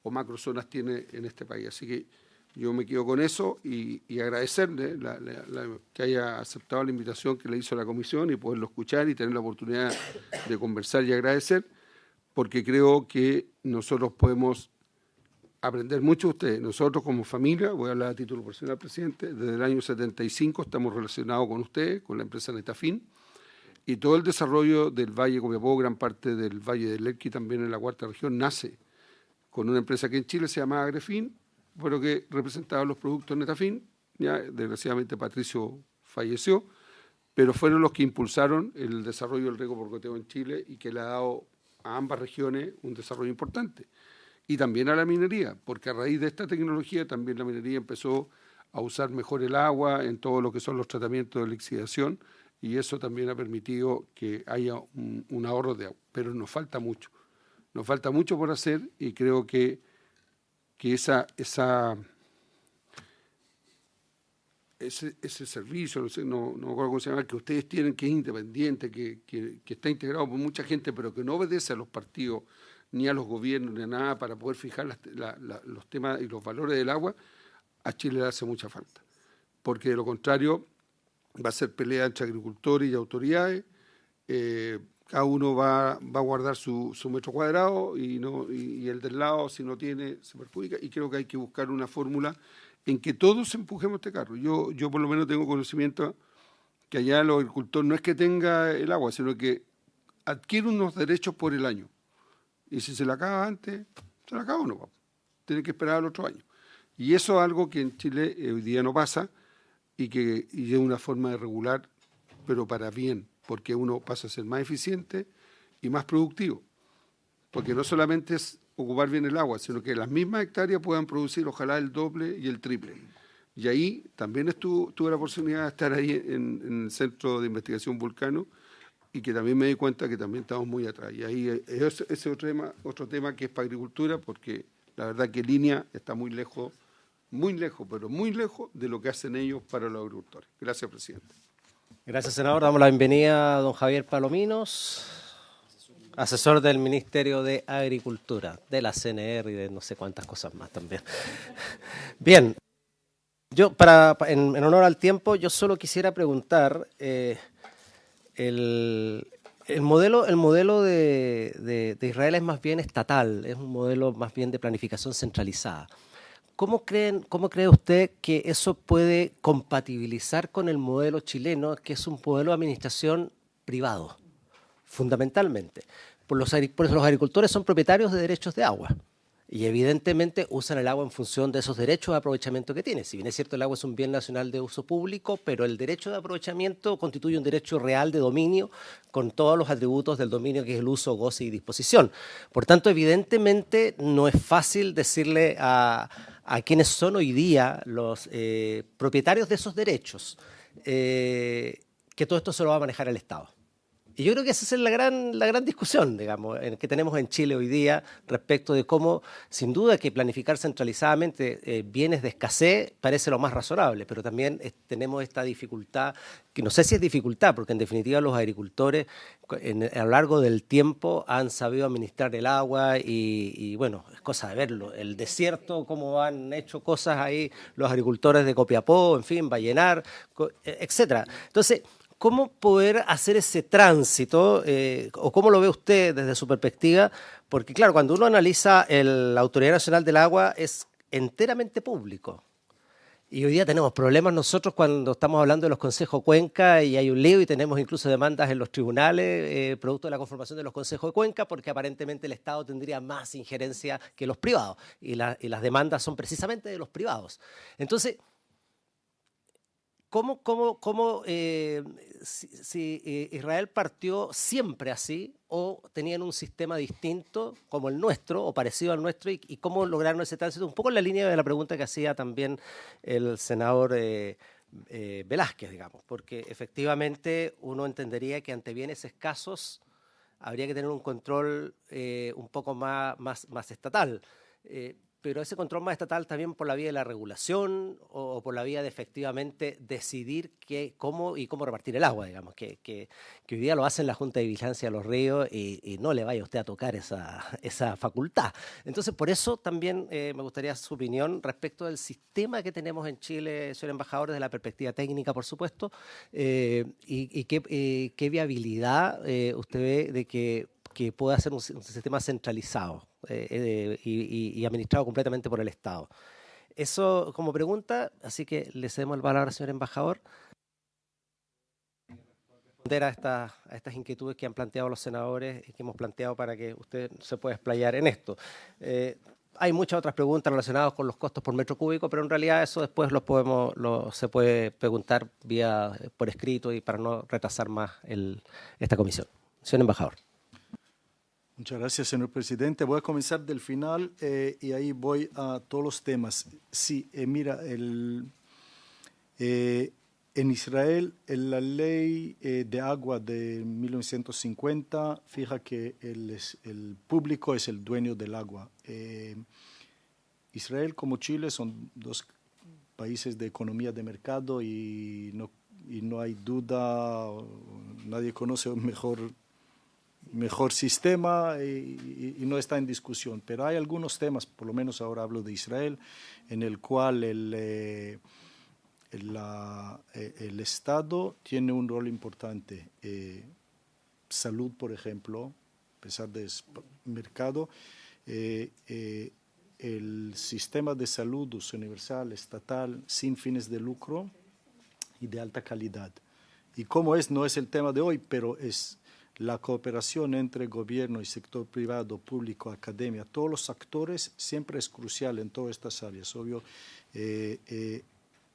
o macrozonas tiene en este país. Así que yo me quedo con eso y agradecerle que haya aceptado la invitación que le hizo la comisión y poderlo escuchar y tener la oportunidad de conversar y agradecer, porque creo que nosotros podemos aprender mucho de ustedes. Nosotros como familia, voy a hablar a título personal, presidente, desde el año 75 estamos relacionados con ustedes, con la empresa Netafin, y todo el desarrollo del Valle Copiapó, gran parte del Valle del Elqui, también en la cuarta región, nace con una empresa que en Chile se llama Agrefin, pero que representaba los productos Netafin. Ya, desgraciadamente Patricio falleció, pero fueron los que impulsaron el desarrollo del riego por goteo en Chile y que le ha dado a ambas regiones un desarrollo importante. Y también a la minería, porque a raíz de esta tecnología también la minería empezó a usar mejor el agua en todo lo que son los tratamientos de lixiviación, y eso también ha permitido que haya un ahorro de agua. Pero nos falta mucho por hacer, y creo que ese servicio, no me acuerdo cómo se llama, que ustedes tienen, que es independiente, que está integrado por mucha gente, pero que no obedece a los partidos, ni a los gobiernos, ni a nada, para poder fijar los temas y los valores del agua, a Chile le hace mucha falta. Porque de lo contrario va a ser pelea entre agricultores y autoridades, cada uno va a guardar su metro cuadrado y el del lado, si no tiene, se perjudica, y creo que hay que buscar una fórmula en que todos empujemos este carro. Yo por lo menos tengo conocimiento que allá los agricultores no es que tenga el agua, sino que adquiere unos derechos por el año. Y si se la acaba antes, se la acaba o no. Tiene que esperar al otro año. Y eso es algo que en Chile hoy día no pasa y es una forma de regular, pero para bien, porque uno pasa a ser más eficiente y más productivo. Porque no solamente es ocupar bien el agua, sino que las mismas hectáreas puedan producir ojalá el doble y el triple. Y ahí también tuve la oportunidad de estar ahí en el Centro de Investigación Vulcano, y que también me di cuenta que también estamos muy atrás. Y ahí ese otro tema que es para agricultura, porque la verdad que Línea está muy lejos, pero muy lejos de lo que hacen ellos para los agricultores. Gracias, presidente. Gracias, senador. Damos la bienvenida a don Javier Palominos, asesor del Ministerio de Agricultura, de la CNR y de no sé cuántas cosas más también. Bien, yo en honor al tiempo, yo solo quisiera preguntar... El modelo de Israel es más bien estatal, es un modelo más bien de planificación centralizada. ¿Cómo cree usted que eso puede compatibilizar con el modelo chileno, que es un modelo de administración privado, fundamentalmente? Por los agricultores son propietarios de derechos de agua. Y evidentemente usan el agua en función de esos derechos de aprovechamiento que tiene. Si bien es cierto, el agua es un bien nacional de uso público, pero el derecho de aprovechamiento constituye un derecho real de dominio con todos los atributos del dominio, que es el uso, goce y disposición. Por tanto, evidentemente no es fácil decirle a quienes son hoy día los propietarios de esos derechos que todo esto se lo va a manejar el Estado. Y yo creo que esa es la gran discusión, digamos, que tenemos en Chile hoy día respecto de cómo, sin duda, que planificar centralizadamente bienes de escasez parece lo más razonable, pero también tenemos esta dificultad, que no sé si es dificultad, porque en definitiva los agricultores a lo largo del tiempo han sabido administrar el agua y bueno, es cosa de verlo. El desierto, cómo han hecho cosas ahí los agricultores de Copiapó, en fin, Vallenar, etcétera. Entonces, ¿cómo poder hacer ese tránsito? ¿O cómo lo ve usted desde su perspectiva? Porque claro, cuando uno analiza la Autoridad Nacional del Agua es enteramente público. Y hoy día tenemos problemas nosotros cuando estamos hablando de los consejos Cuenca y hay un lío y tenemos incluso demandas en los tribunales producto de la conformación de los consejos de Cuenca porque aparentemente el Estado tendría más injerencia que los privados y las demandas son precisamente de los privados. Entonces, si Israel partió siempre así o tenían un sistema distinto como el nuestro o parecido al nuestro y cómo lograron ese tránsito? Un poco en la línea de la pregunta que hacía también el senador Velázquez, digamos, porque efectivamente uno entendería que ante bienes escasos habría que tener un control un poco más estatal. Pero ese control más estatal también por la vía de la regulación o por la vía de efectivamente decidir cómo repartir el agua, digamos, que hoy día lo hace la Junta de Vigilancia de los Ríos y no le vaya usted a tocar esa facultad. Entonces, por eso también me gustaría su opinión respecto del sistema que tenemos en Chile, señor embajador, desde la perspectiva técnica, por supuesto, y qué viabilidad usted ve de que pueda ser un sistema centralizado y administrado completamente por el Estado. Eso como pregunta, así que le cedemos el palabra al señor embajador. Responder a estas inquietudes que han planteado los senadores y que hemos planteado para que usted se pueda explayar en esto. Hay muchas otras preguntas relacionadas con los costos por metro cúbico, pero en realidad eso después se puede preguntar por escrito y para no retrasar más esta comisión. Señor embajador. Muchas gracias, señor presidente. Voy a comenzar del final y ahí voy a todos los temas. Sí, mira, en Israel la ley de agua de 1950 fija que el público es el dueño del agua. Israel como Chile son dos países de economía de mercado y no hay duda, nadie conoce un mejor sistema y no está en discusión. Pero hay algunos temas, por lo menos ahora hablo de Israel, en el cual el Estado tiene un rol importante. Salud, por ejemplo, a pesar de mercado, el sistema de salud universal, estatal, sin fines de lucro y de alta calidad. Y como no es el tema de hoy, pero es la cooperación entre gobierno y sector privado, público, academia, todos los actores siempre es crucial en todas estas áreas, obvio.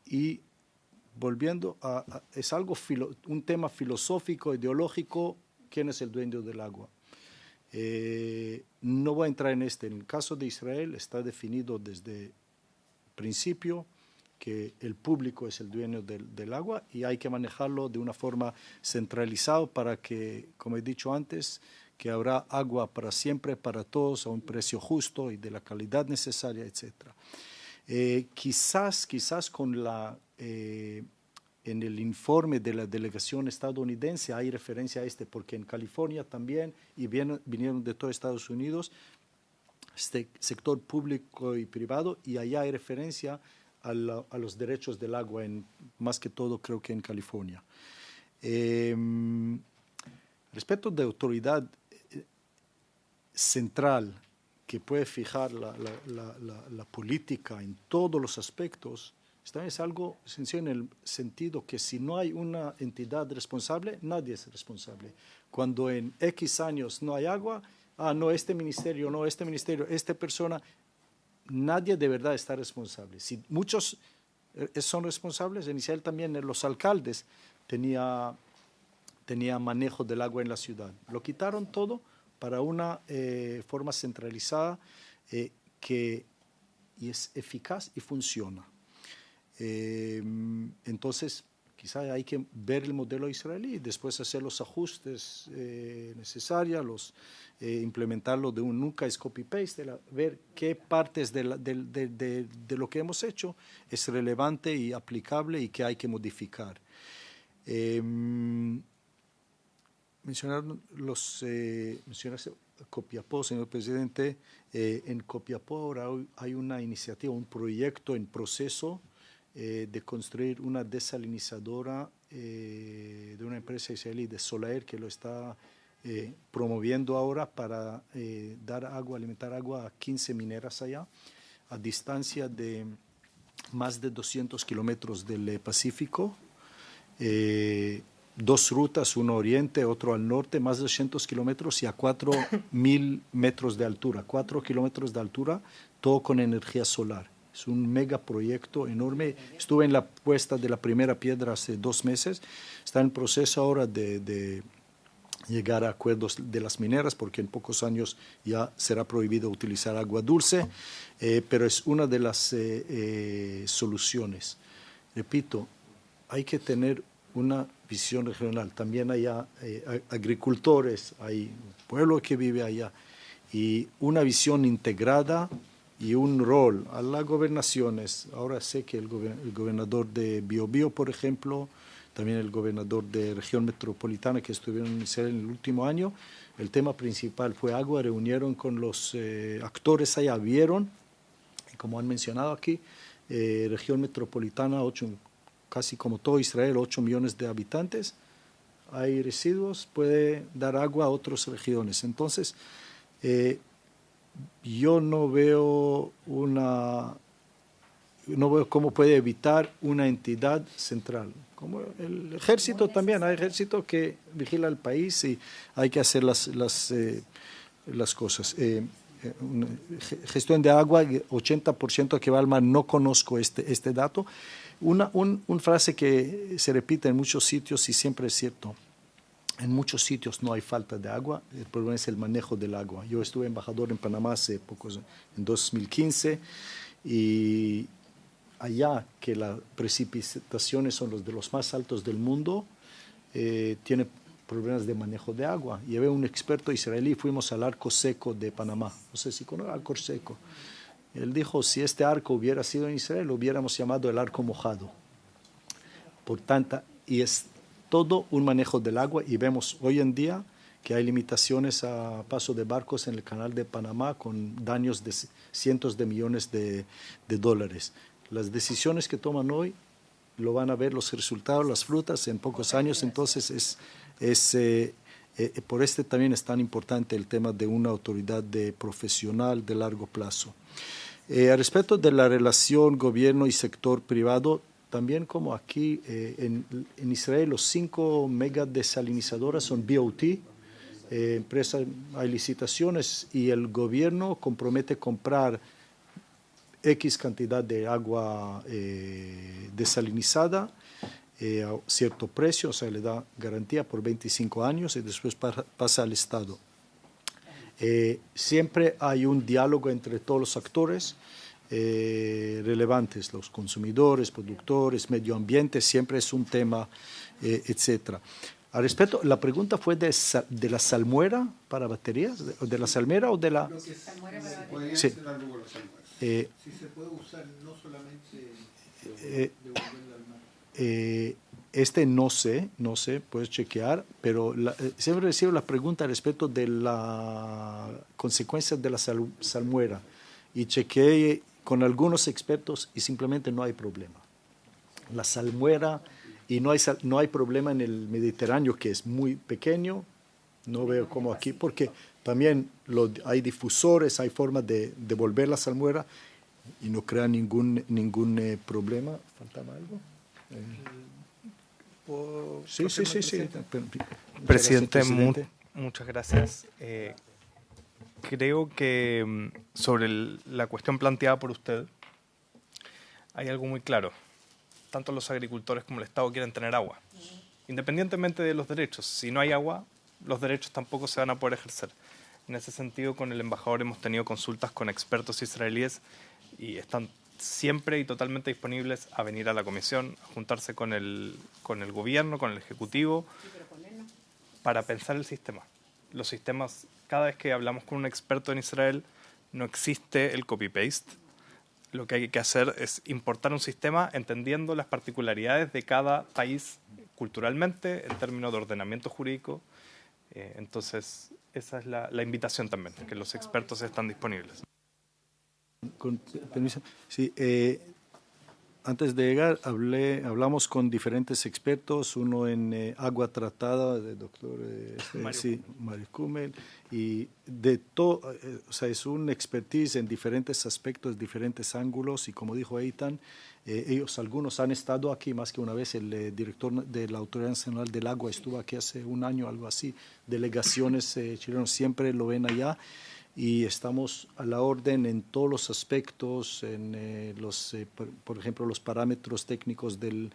Y volviendo es un tema filosófico, ideológico, ¿quién es el dueño del agua? No voy a entrar en en el caso de Israel está definido desde el principio que el público es el dueño del agua y hay que manejarlo de una forma centralizada para que, como he dicho antes, que habrá agua para siempre, para todos, a un precio justo y de la calidad necesaria, etc. Quizás con en el informe de la delegación estadounidense hay referencia a porque en California también, y vinieron de todo Estados Unidos, sector público y privado, y allá hay referencia a los derechos del agua, más que todo creo que en California. Respecto de autoridad central que puede fijar la política en todos los aspectos, también es algo sencillo en el sentido que si no hay una entidad responsable, nadie es responsable. Cuando en X años no hay agua, no, esta persona, nadie de verdad está responsable. Si muchos son responsables, en Israel también los alcaldes tenía manejo del agua en la ciudad. Lo quitaron todo para una forma centralizada que es eficaz y funciona. Entonces, quizá hay que ver el modelo israelí y después hacer los ajustes necesarios, implementarlo nunca es copy-paste, ver qué partes de lo que hemos hecho es relevante y aplicable y qué hay que modificar. Mencionaste Copiapó, señor presidente. En Copiapó ahora hay una iniciativa, un proyecto en proceso de construir una desalinizadora de una empresa israelí de Solair que lo está promoviendo ahora para dar agua, alimentar agua a 15 mineras allá, a distancia de más de 200 kilómetros del Pacífico. Dos rutas, uno oriente, otro al norte, más de 200 kilómetros y a 4.000 metros de altura, 4 kilómetros de altura, todo con energía solar. Es un megaproyecto enorme. Estuve en la puesta de la primera piedra hace 2 meses. Está en proceso ahora de llegar a acuerdos de las mineras, porque en pocos años ya será prohibido utilizar agua dulce, pero es una de las soluciones. Repito, hay que tener una visión regional. También hay agricultores, hay pueblo que vive allá, y una visión integrada y un rol a las gobernaciones. Ahora sé que el gobernador de Biobío, por ejemplo, también el gobernador de región metropolitana que estuvieron en Israel en el último año, el tema principal fue agua. Reunieron con los actores allá, vieron, y como han mencionado aquí, región metropolitana, casi como todo Israel, 8 millones de habitantes, hay residuos, puede dar agua a otras regiones. Entonces, yo no veo cómo puede evitar una entidad central. Como el ejército también, hay ejército que vigila el país y hay que hacer las cosas. Gestión de agua, 80% que va al mar, no conozco este dato. Una frase que se repite en muchos sitios y siempre es cierto: en muchos sitios no hay falta de agua, el problema es el manejo del agua. Yo estuve embajador en Panamá hace pocos, en 2015, y allá, que las precipitaciones son de los más altos del mundo, tiene problemas de manejo de agua. Llevé un experto israelí, fuimos al arco seco de Panamá. No sé si conoce el arco seco. Él dijo, si este arco hubiera sido en Israel, lo hubiéramos llamado el arco mojado. Por tanta, y es todo un manejo del agua, y vemos hoy en día que hay limitaciones a paso de barcos en el canal de Panamá con daños de cientos de millones de dólares. Las decisiones que toman hoy lo van a ver los resultados, las frutas en pocos años. Entonces por también es tan importante el tema de una autoridad profesional de largo plazo. Al respecto de la relación gobierno y sector privado, también como aquí en Israel, los 5 megadesalinizadoras son BOT, empresas, hay licitaciones y el gobierno compromete comprar X cantidad de agua desalinizada a cierto precio, o sea, le da garantía por 25 años y después pasa al Estado. Siempre hay un diálogo entre todos los actores relevantes, los consumidores, productores, medio ambiente, siempre es un tema, etcétera. Al respecto, la pregunta fue de la salmuera para baterías, de la salmera o de la... Salmuera para baterías. Sí. Si se puede usar no solamente devolverla al mar. No sé, puedes chequear, pero siempre recibo la pregunta respecto de las consecuencias de la salmuera, y chequeé con algunos expertos y simplemente no hay problema. La salmuera, y no hay problema en el Mediterráneo, que es muy pequeño, no veo como aquí, porque también hay difusores, hay formas de devolver la salmuera y no crea ningún problema. ¿Faltaba algo? Sí. Presidente, muchas gracias. Creo que sobre la cuestión planteada por usted hay algo muy claro. Tanto los agricultores como el Estado quieren tener agua, independientemente de los derechos. Si no hay agua, los derechos tampoco se van a poder ejercer. En ese sentido, con el embajador hemos tenido consultas con expertos israelíes y están siempre y totalmente disponibles a venir a la comisión, a juntarse con el gobierno, con el ejecutivo, para pensar el sistema. Los sistemas, cada vez que hablamos con un experto en Israel, no existe el copy-paste. Lo que hay que hacer es importar un sistema entendiendo las particularidades de cada país culturalmente, en términos de ordenamiento jurídico. Entonces, esa es la invitación también, que los expertos están disponibles. Con permiso. Sí, Antes de llegar, hablamos con diferentes expertos, uno en agua tratada, el doctor Mario Kummel, y de todo, o sea, es un expertise en diferentes aspectos, diferentes ángulos, y como dijo Eitan, ellos algunos han estado aquí más que una vez, el director de la Autoridad Nacional del Agua estuvo aquí hace un año, algo así, delegaciones chilenos siempre lo ven allá, y estamos a la orden en todos los aspectos, en por ejemplo, los parámetros técnicos del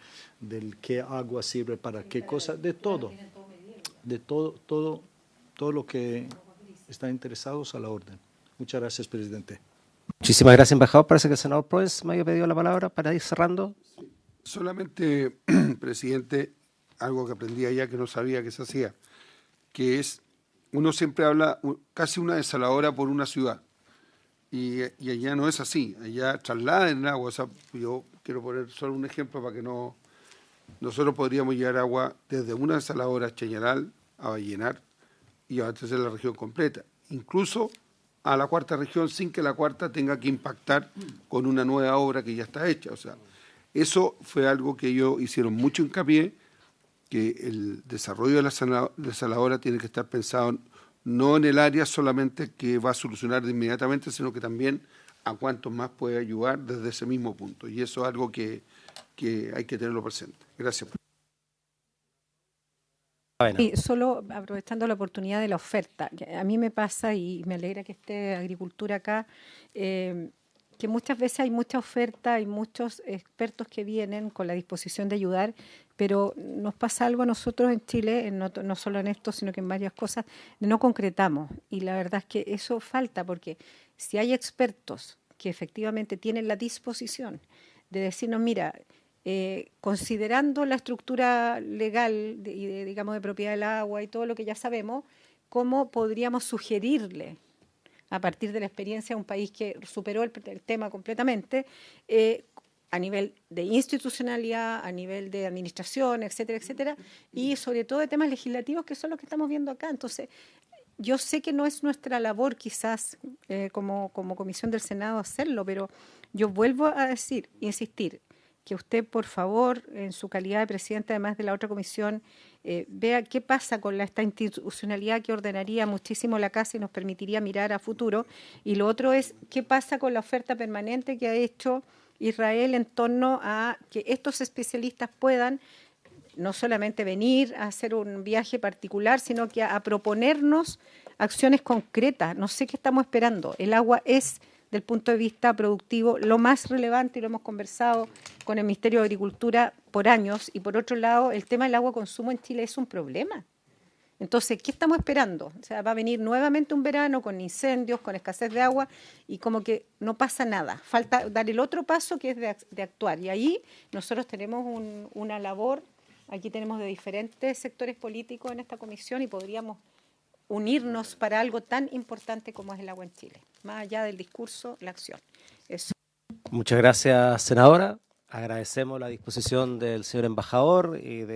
qué agua sirve para qué cosa, de todo, todo lo que están interesados a la orden. Muchas gracias, presidente. Muchísimas gracias, embajador. Parece que el senador Proens me había pedido la palabra para ir cerrando. Solamente, presidente, algo que aprendí allá que no sabía que se hacía, que es, uno siempre habla casi una desaladora por una ciudad, y allá no es así, allá trasladan el agua. O sea, yo quiero poner solo un ejemplo para que no... Nosotros podríamos llevar agua desde una desaladora a Chañaral, a Vallenar, y abastecer la región completa, incluso a la cuarta región, sin que la cuarta tenga que impactar con una nueva obra que ya está hecha. O sea, eso fue algo que ellos hicieron mucho hincapié, que el desarrollo de la desaladora tiene que estar pensado no en el área solamente que va a solucionar inmediatamente, sino que también a cuántos más puede ayudar desde ese mismo punto. Y eso es algo que hay que tenerlo presente. Gracias. Sí, solo aprovechando la oportunidad de la oferta. A mí me pasa, y me alegra que esté Agricultura acá, que muchas veces hay mucha oferta, hay muchos expertos que vienen con la disposición de ayudar, pero nos pasa algo a nosotros en Chile, no solo en esto, sino que en varias cosas, no concretamos. Y la verdad es que eso falta, porque si hay expertos que efectivamente tienen la disposición de decirnos, mira, considerando la estructura legal digamos, de propiedad del agua y todo lo que ya sabemos, cómo podríamos sugerirle, a partir de la experiencia de un país que superó el tema completamente, a nivel de institucionalidad, a nivel de administración, etcétera, etcétera, y sobre todo de temas legislativos que son los que estamos viendo acá. Entonces, yo sé que no es nuestra labor quizás como Comisión del Senado hacerlo, pero yo vuelvo a decir, insistir, que usted, por favor, en su calidad de presidente, además de la otra comisión, vea qué pasa con esta institucionalidad que ordenaría muchísimo la casa y nos permitiría mirar a futuro. Y lo otro es qué pasa con la oferta permanente que ha hecho Israel en torno a que estos especialistas puedan no solamente venir a hacer un viaje particular, sino que a proponernos acciones concretas. No sé qué estamos esperando. El agua es, del punto de vista productivo, lo más relevante, y lo hemos conversado con el Ministerio de Agricultura por años. Y por otro lado, el tema del agua consumo en Chile es un problema. Entonces, ¿qué estamos esperando? O sea, va a venir nuevamente un verano con incendios, con escasez de agua, y como que no pasa nada. Falta dar el otro paso, que es de actuar. Y ahí nosotros tenemos una labor. Aquí tenemos de diferentes sectores políticos en esta comisión y podríamos unirnos para algo tan importante como es el agua en Chile. Más allá del discurso, la acción. Eso. Muchas gracias, senadora. Agradecemos la disposición del señor embajador y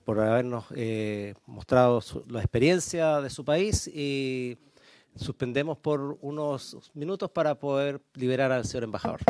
por habernos mostrado la experiencia de su país, y suspendemos por unos minutos para poder liberar al señor embajador.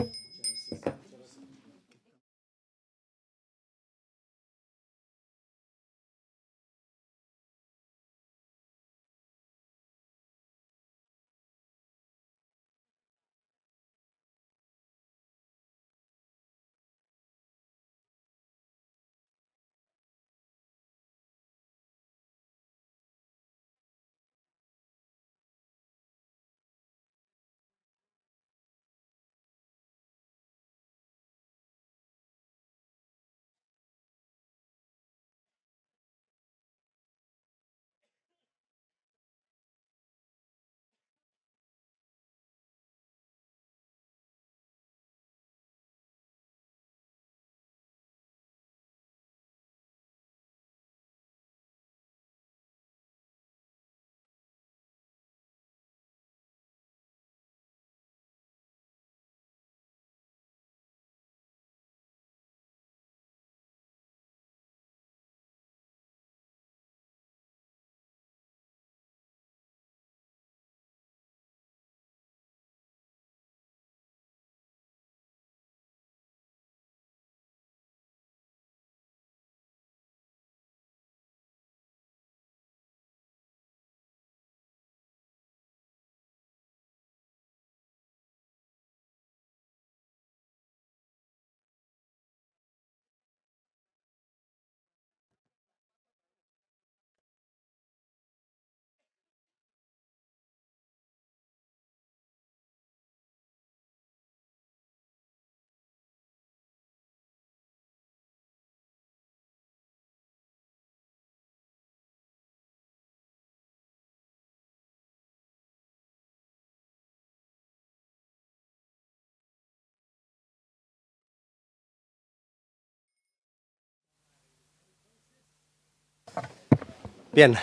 Bien,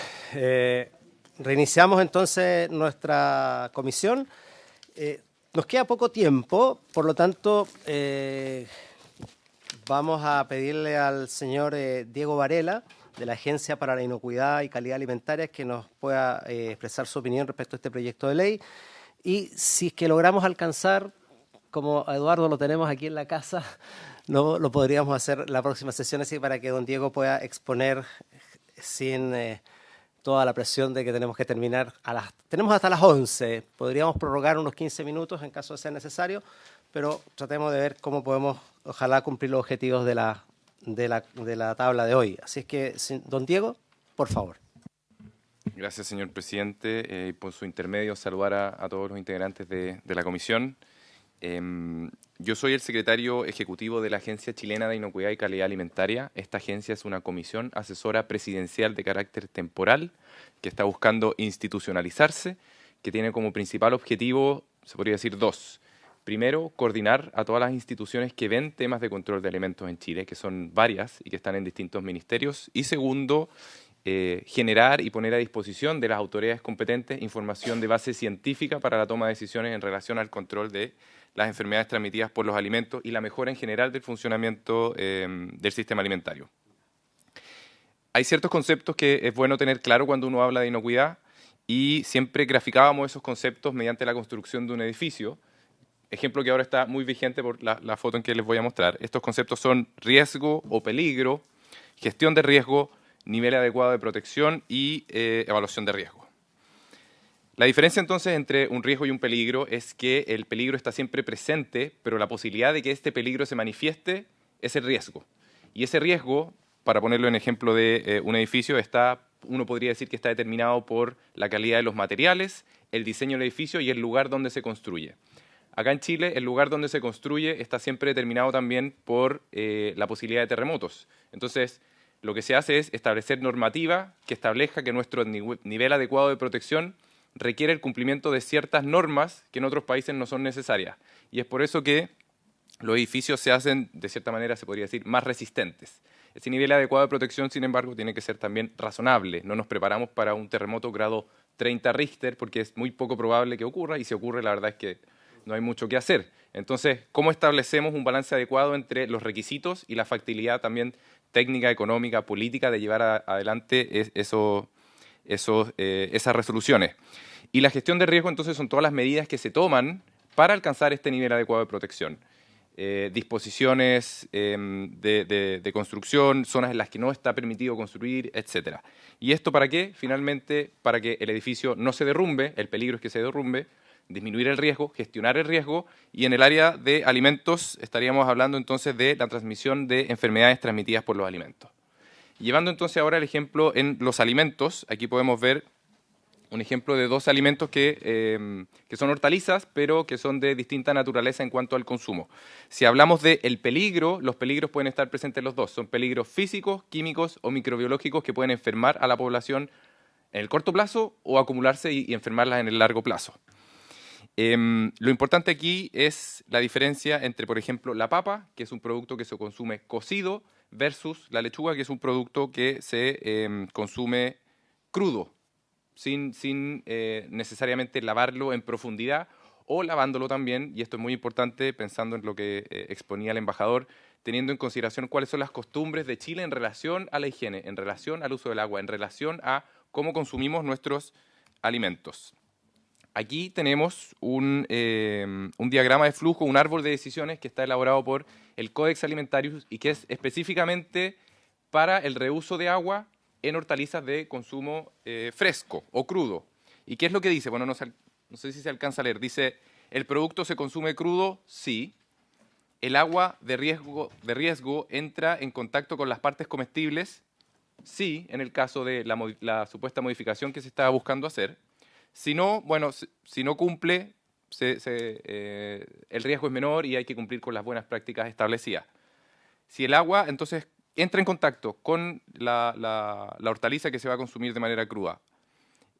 reiniciamos entonces nuestra comisión. Nos queda poco tiempo, por lo tanto, vamos a pedirle al señor Diego Varela, de la Agencia para la Inocuidad y Calidad Alimentaria, que nos pueda expresar su opinión respecto a este proyecto de ley. Y si es que logramos alcanzar, como a Eduardo lo tenemos aquí en la casa, no lo podríamos hacer la próxima sesión, así para que don Diego pueda exponer sin toda la presión de que tenemos que terminar tenemos hasta las 11. Podríamos prorrogar unos 15 minutos en caso de ser necesario, pero tratemos de ver cómo podemos, ojalá, cumplir los objetivos de la tabla de hoy. Así es que, don Diego, por favor. Gracias, señor presidente. Por su intermedio, saludar a todos los integrantes de la comisión. Yo soy el secretario ejecutivo de la Agencia Chilena de Inocuidad y Calidad Alimentaria. Esta agencia es una comisión asesora presidencial de carácter temporal que está buscando institucionalizarse, que tiene como principal objetivo, se podría decir, dos. Primero, coordinar a todas las instituciones que ven temas de control de alimentos en Chile, que son varias y que están en distintos ministerios. Y segundo, generar y poner a disposición de las autoridades competentes información de base científica para la toma de decisiones en relación al control de las enfermedades transmitidas por los alimentos y la mejora en general del funcionamiento del sistema alimentario. Hay ciertos conceptos que es bueno tener claro cuando uno habla de inocuidad y siempre graficábamos esos conceptos mediante la construcción de un edificio. Ejemplo que ahora está muy vigente por la foto en que les voy a mostrar. Estos conceptos son riesgo o peligro, gestión de riesgo, nivel adecuado de protección y evaluación de riesgo. La diferencia entonces entre un riesgo y un peligro es que el peligro está siempre presente, pero la posibilidad de que este peligro se manifieste es el riesgo. Y ese riesgo, para ponerlo en ejemplo de un edificio, uno podría decir que está determinado por la calidad de los materiales, el diseño del edificio y el lugar donde se construye. Acá en Chile, el lugar donde se construye está siempre determinado también por la posibilidad de terremotos. Entonces, lo que se hace es establecer normativa que establezca que nuestro nivel adecuado de protección requiere el cumplimiento de ciertas normas que en otros países no son necesarias. Y es por eso que los edificios se hacen, de cierta manera, se podría decir, más resistentes. Ese nivel adecuado de protección, sin embargo, tiene que ser también razonable. No nos preparamos para un terremoto grado 30 Richter porque es muy poco probable que ocurra y si ocurre, la verdad es que no hay mucho que hacer. Entonces, ¿cómo establecemos un balance adecuado entre los requisitos y la factibilidad también técnica, económica, política de llevar adelante esas resoluciones? Y la gestión de riesgo, entonces, son todas las medidas que se toman para alcanzar este nivel adecuado de protección. Disposiciones de construcción, zonas en las que no está permitido construir, etc. ¿Y esto para qué? Finalmente, para que el edificio no se derrumbe, el peligro es que se derrumbe, disminuir el riesgo, gestionar el riesgo, y en el área de alimentos estaríamos hablando entonces de la transmisión de enfermedades transmitidas por los alimentos. Llevando entonces ahora el ejemplo en los alimentos, aquí podemos ver un ejemplo de dos alimentos que son hortalizas, pero que son de distinta naturaleza en cuanto al consumo. Si hablamos del peligro, los peligros pueden estar presentes los dos. Son peligros físicos, químicos o microbiológicos que pueden enfermar a la población en el corto plazo o acumularse y enfermarlas en el largo plazo. Lo importante aquí es la diferencia entre, por ejemplo, la papa, que es un producto que se consume cocido, versus la lechuga, que es un producto que se consume crudo, sin necesariamente lavarlo en profundidad o lavándolo también, y esto es muy importante pensando en lo que exponía el embajador, teniendo en consideración cuáles son las costumbres de Chile en relación a la higiene, en relación al uso del agua, en relación a cómo consumimos nuestros alimentos. Aquí tenemos un diagrama de flujo, un árbol de decisiones que está elaborado por el Codex Alimentarius y que es específicamente para el reuso de agua en hortalizas de consumo fresco o crudo. ¿Y qué es lo que dice? Bueno, no sé si se alcanza a leer. Dice, ¿el producto se consume crudo? Sí. ¿El agua de riesgo entra en contacto con las partes comestibles? Sí, en el caso de la supuesta modificación que se estaba buscando hacer. Si no, bueno, si no cumple, el riesgo es menor y hay que cumplir con las buenas prácticas establecidas. Si el agua, entonces, entra en contacto con la hortaliza que se va a consumir de manera cruda,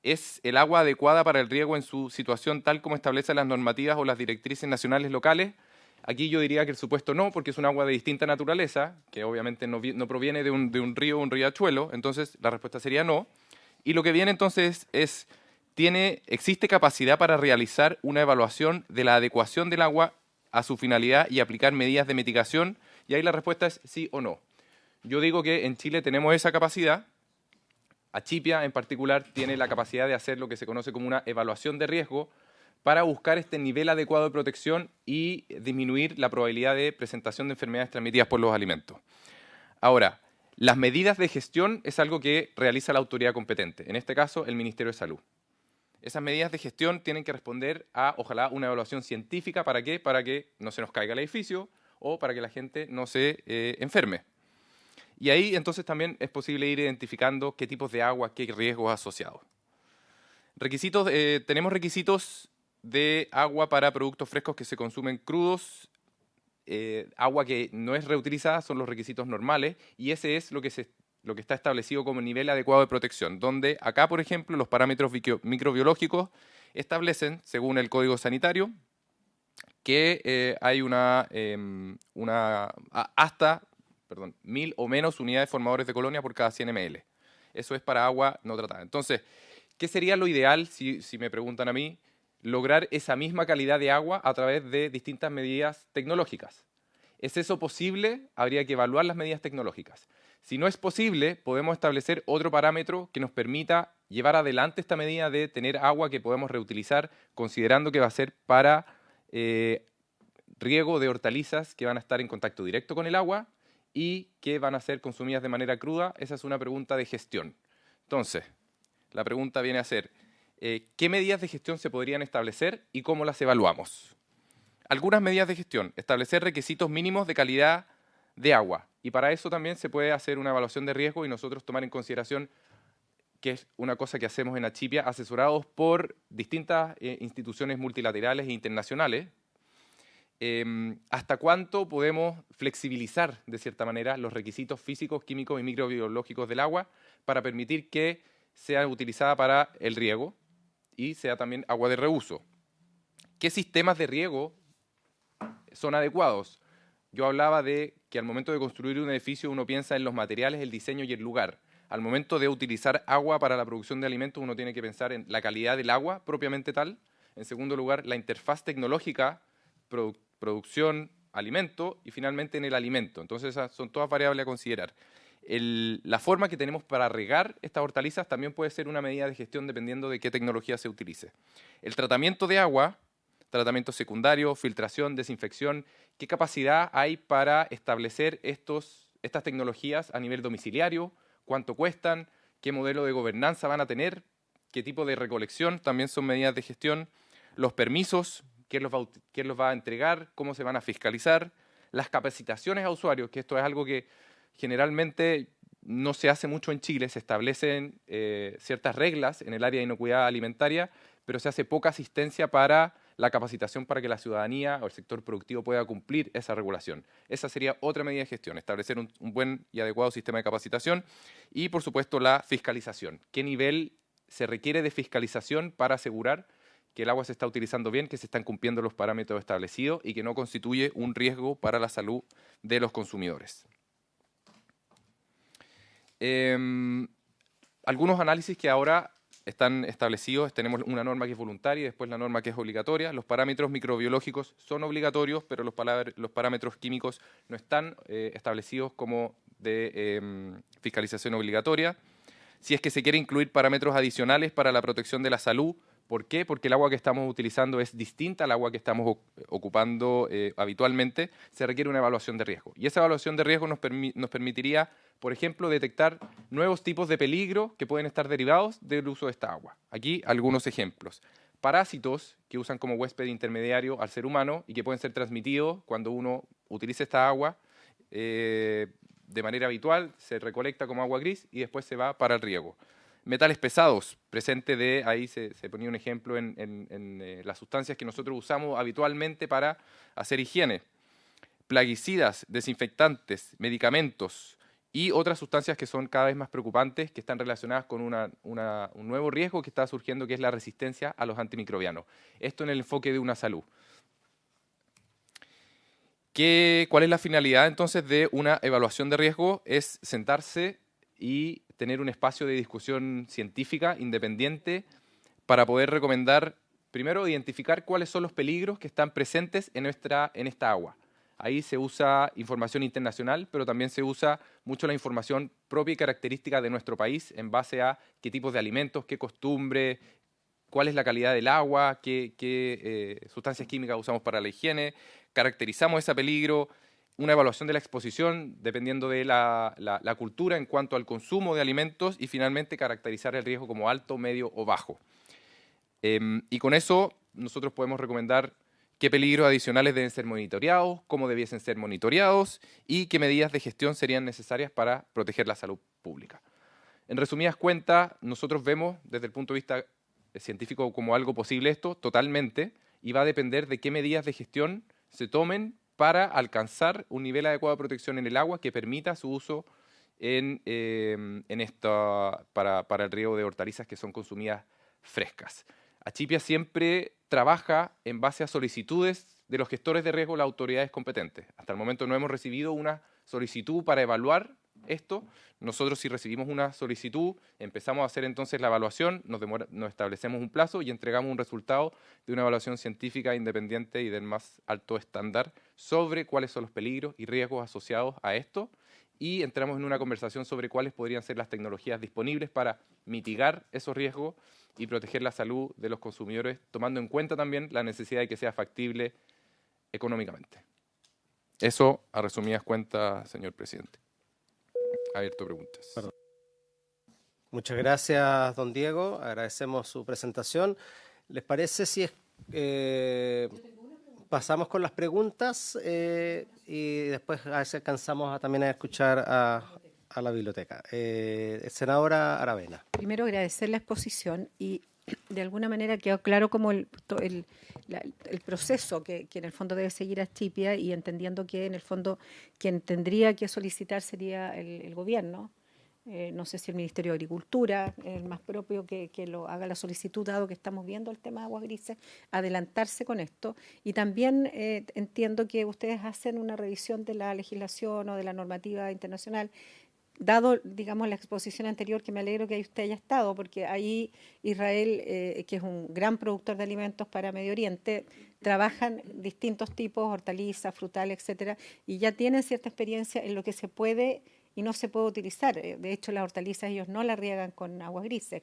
¿es el agua adecuada para el riego en su situación tal como establecen las normativas o las directrices nacionales locales? Aquí yo diría que el supuesto no, porque es un agua de distinta naturaleza, que obviamente no proviene de un río o un riachuelo, entonces la respuesta sería no. Y lo que viene entonces es, ¿existe capacidad para realizar una evaluación de la adecuación del agua a su finalidad y aplicar medidas de mitigación? Y ahí la respuesta es sí o no. Yo digo que en Chile tenemos esa capacidad. Achipia, en particular, tiene la capacidad de hacer lo que se conoce como una evaluación de riesgo para buscar este nivel adecuado de protección y disminuir la probabilidad de presentación de enfermedades transmitidas por los alimentos. Ahora, las medidas de gestión es algo que realiza la autoridad competente, en este caso el Ministerio de Salud. Esas medidas de gestión tienen que responder a, ojalá, una evaluación científica. ¿Para qué? Para que no se nos caiga el edificio o para que la gente no se enferme. Y ahí entonces también es posible ir identificando qué tipos de agua, qué riesgos asociados. Tenemos requisitos de agua para productos frescos que se consumen crudos. Agua que no es reutilizada son los requisitos normales y ese es lo que está establecido como nivel adecuado de protección, donde acá, por ejemplo, los parámetros microbiológicos establecen, según el Código Sanitario, que hay hasta 1000 o menos unidades formadores de colonia por cada 100 ml. Eso es para agua no tratada. Entonces, ¿qué sería lo ideal, si me preguntan a mí? Lograr esa misma calidad de agua a través de distintas medidas tecnológicas. ¿Es eso posible? Habría que evaluar las medidas tecnológicas. Si no es posible, podemos establecer otro parámetro que nos permita llevar adelante esta medida de tener agua que podemos reutilizar, considerando que va a ser para riego de hortalizas que van a estar en contacto directo con el agua y que van a ser consumidas de manera cruda. Esa es una pregunta de gestión. Entonces, la pregunta viene a ser, ¿qué medidas de gestión se podrían establecer y cómo las evaluamos? Algunas medidas de gestión, establecer requisitos mínimos de calidad de agua. Y para eso también se puede hacer una evaluación de riesgo y nosotros tomar en consideración, que es una cosa que hacemos en Achipia, asesorados por distintas instituciones multilaterales e internacionales, hasta cuánto podemos flexibilizar, de cierta manera, los requisitos físicos, químicos y microbiológicos del agua para permitir que sea utilizada para el riego y sea también agua de reuso. ¿Qué sistemas de riego son adecuados? Yo hablaba de que al momento de construir un edificio uno piensa en los materiales, el diseño y el lugar. Al momento de utilizar agua para la producción de alimentos uno tiene que pensar en la calidad del agua propiamente tal. En segundo lugar, la interfaz tecnológica, producción, alimento y finalmente en el alimento. Entonces esas son todas variables a considerar. La forma que tenemos para regar estas hortalizas también puede ser una medida de gestión dependiendo de qué tecnología se utilice. El tratamiento de agua, tratamiento secundario, filtración, desinfección, ¿qué capacidad hay para establecer estas tecnologías a nivel domiciliario? ¿Cuánto cuestan? ¿Qué modelo de gobernanza van a tener? ¿Qué tipo de recolección? También son medidas de gestión. Los permisos, ¿quién los va a entregar? ¿Cómo se van a fiscalizar? Las capacitaciones a usuarios, que esto es algo que generalmente no se hace mucho en Chile. Se establecen ciertas reglas en el área de inocuidad alimentaria, pero se hace poca asistencia para la capacitación para que la ciudadanía o el sector productivo pueda cumplir esa regulación. Esa sería otra medida de gestión, establecer un buen y adecuado sistema de capacitación y, por supuesto, la fiscalización. ¿Qué nivel se requiere de fiscalización para asegurar que el agua se está utilizando bien, que se están cumpliendo los parámetros establecidos y que no constituye un riesgo para la salud de los consumidores? Algunos análisis que ahora están establecidos, tenemos una norma que es voluntaria y después la norma que es obligatoria. Los parámetros microbiológicos son obligatorios, pero los parámetros químicos no están establecidos como de fiscalización obligatoria. Si es que se quiere incluir parámetros adicionales para la protección de la salud, ¿por qué? Porque el agua que estamos utilizando es distinta al agua que estamos ocupando habitualmente, se requiere una evaluación de riesgo. Y esa evaluación de riesgo nos permitiría, por ejemplo, detectar nuevos tipos de peligro que pueden estar derivados del uso de esta agua. Aquí algunos ejemplos. Parásitos que usan como huésped intermediario al ser humano y que pueden ser transmitidos cuando uno utiliza esta agua de manera habitual, se recolecta como agua gris y después se va para el riego. Metales pesados, ahí se ponía un ejemplo en las sustancias que nosotros usamos habitualmente para hacer higiene. Plaguicidas, desinfectantes, medicamentos y otras sustancias que son cada vez más preocupantes, que están relacionadas con un nuevo riesgo que está surgiendo, que es la resistencia a los antimicrobianos. Esto en el enfoque de una salud. ¿Cuál es la finalidad entonces de una evaluación de riesgo? Es sentarse y tener un espacio de discusión científica independiente para poder recomendar, primero, identificar cuáles son los peligros que están presentes en esta agua. Ahí se usa información internacional, pero también se usa mucho la información propia y característica de nuestro país en base a qué tipos de alimentos, qué costumbre, cuál es la calidad del agua, qué sustancias químicas usamos para la higiene. Caracterizamos ese peligro, una evaluación de la exposición dependiendo de la cultura en cuanto al consumo de alimentos y finalmente caracterizar el riesgo como alto, medio o bajo. Y con eso nosotros podemos recomendar qué peligros adicionales deben ser monitoreados, cómo debiesen ser monitoreados y qué medidas de gestión serían necesarias para proteger la salud pública. En resumidas cuentas, nosotros vemos desde el punto de vista científico como algo posible esto totalmente y va a depender de qué medidas de gestión se tomen para alcanzar un nivel adecuado de protección en el agua que permita su uso para el riego de hortalizas que son consumidas frescas. Achipia siempre trabaja en base a solicitudes de los gestores de riesgo, las autoridades competentes. Hasta el momento no hemos recibido una solicitud para evaluar esto. Nosotros, si recibimos una solicitud, empezamos a hacer entonces la evaluación, nos establecemos un plazo y entregamos un resultado de una evaluación científica independiente y del más alto estándar sobre cuáles son los peligros y riesgos asociados a esto, y entramos en una conversación sobre cuáles podrían ser las tecnologías disponibles para mitigar esos riesgos y proteger la salud de los consumidores, tomando en cuenta también la necesidad de que sea factible económicamente. Eso, a resumidas cuentas, señor presidente. Abierto a preguntas. Perdón. Muchas gracias, don Diego. Agradecemos su presentación. ¿Les parece si pasamos con las preguntas y después a ver si alcanzamos también a escuchar a la biblioteca? Senadora Aravena. Primero agradecer la exposición y de alguna manera quedó claro como el proceso que en el fondo debe seguir Achipia, y entendiendo que en el fondo quien tendría que solicitar sería el gobierno. No sé si el Ministerio de Agricultura, el más propio que lo haga la solicitud, dado que estamos viendo el tema de aguas grises, adelantarse con esto. Y también entiendo que ustedes hacen una revisión de la legislación o de la normativa internacional, dado, digamos, la exposición anterior, que me alegro que usted haya estado, porque ahí Israel, que es un gran productor de alimentos para Medio Oriente, trabajan distintos tipos, hortalizas, frutales, etcétera, y ya tienen cierta experiencia en lo que se puede y no se puede utilizar. De hecho, las hortalizas ellos no las riegan con aguas grises,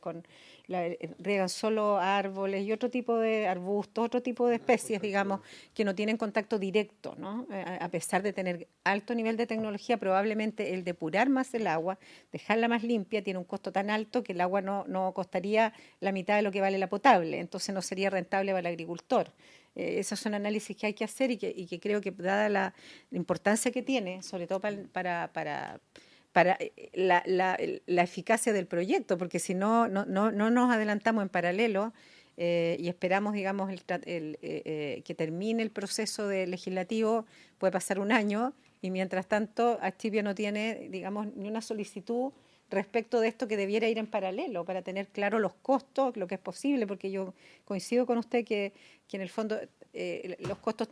riegan solo árboles y otro tipo de arbustos, otro tipo de especies, digamos, que no tienen contacto directo, ¿no? A pesar de tener alto nivel de tecnología, probablemente el depurar más el agua, dejarla más limpia, tiene un costo tan alto que el agua no costaría la mitad de lo que vale la potable, entonces no sería rentable para el agricultor. Esos son análisis que hay que hacer y que creo que, dada la importancia que tiene, sobre todo para la eficacia del proyecto, porque si no nos adelantamos en paralelo y esperamos, digamos, que termine el proceso legislativo, puede pasar un año, y mientras tanto Achipia no tiene, digamos, ni una solicitud respecto de esto que debiera ir en paralelo para tener claro los costos, lo que es posible, porque yo coincido con usted que en el fondo los costos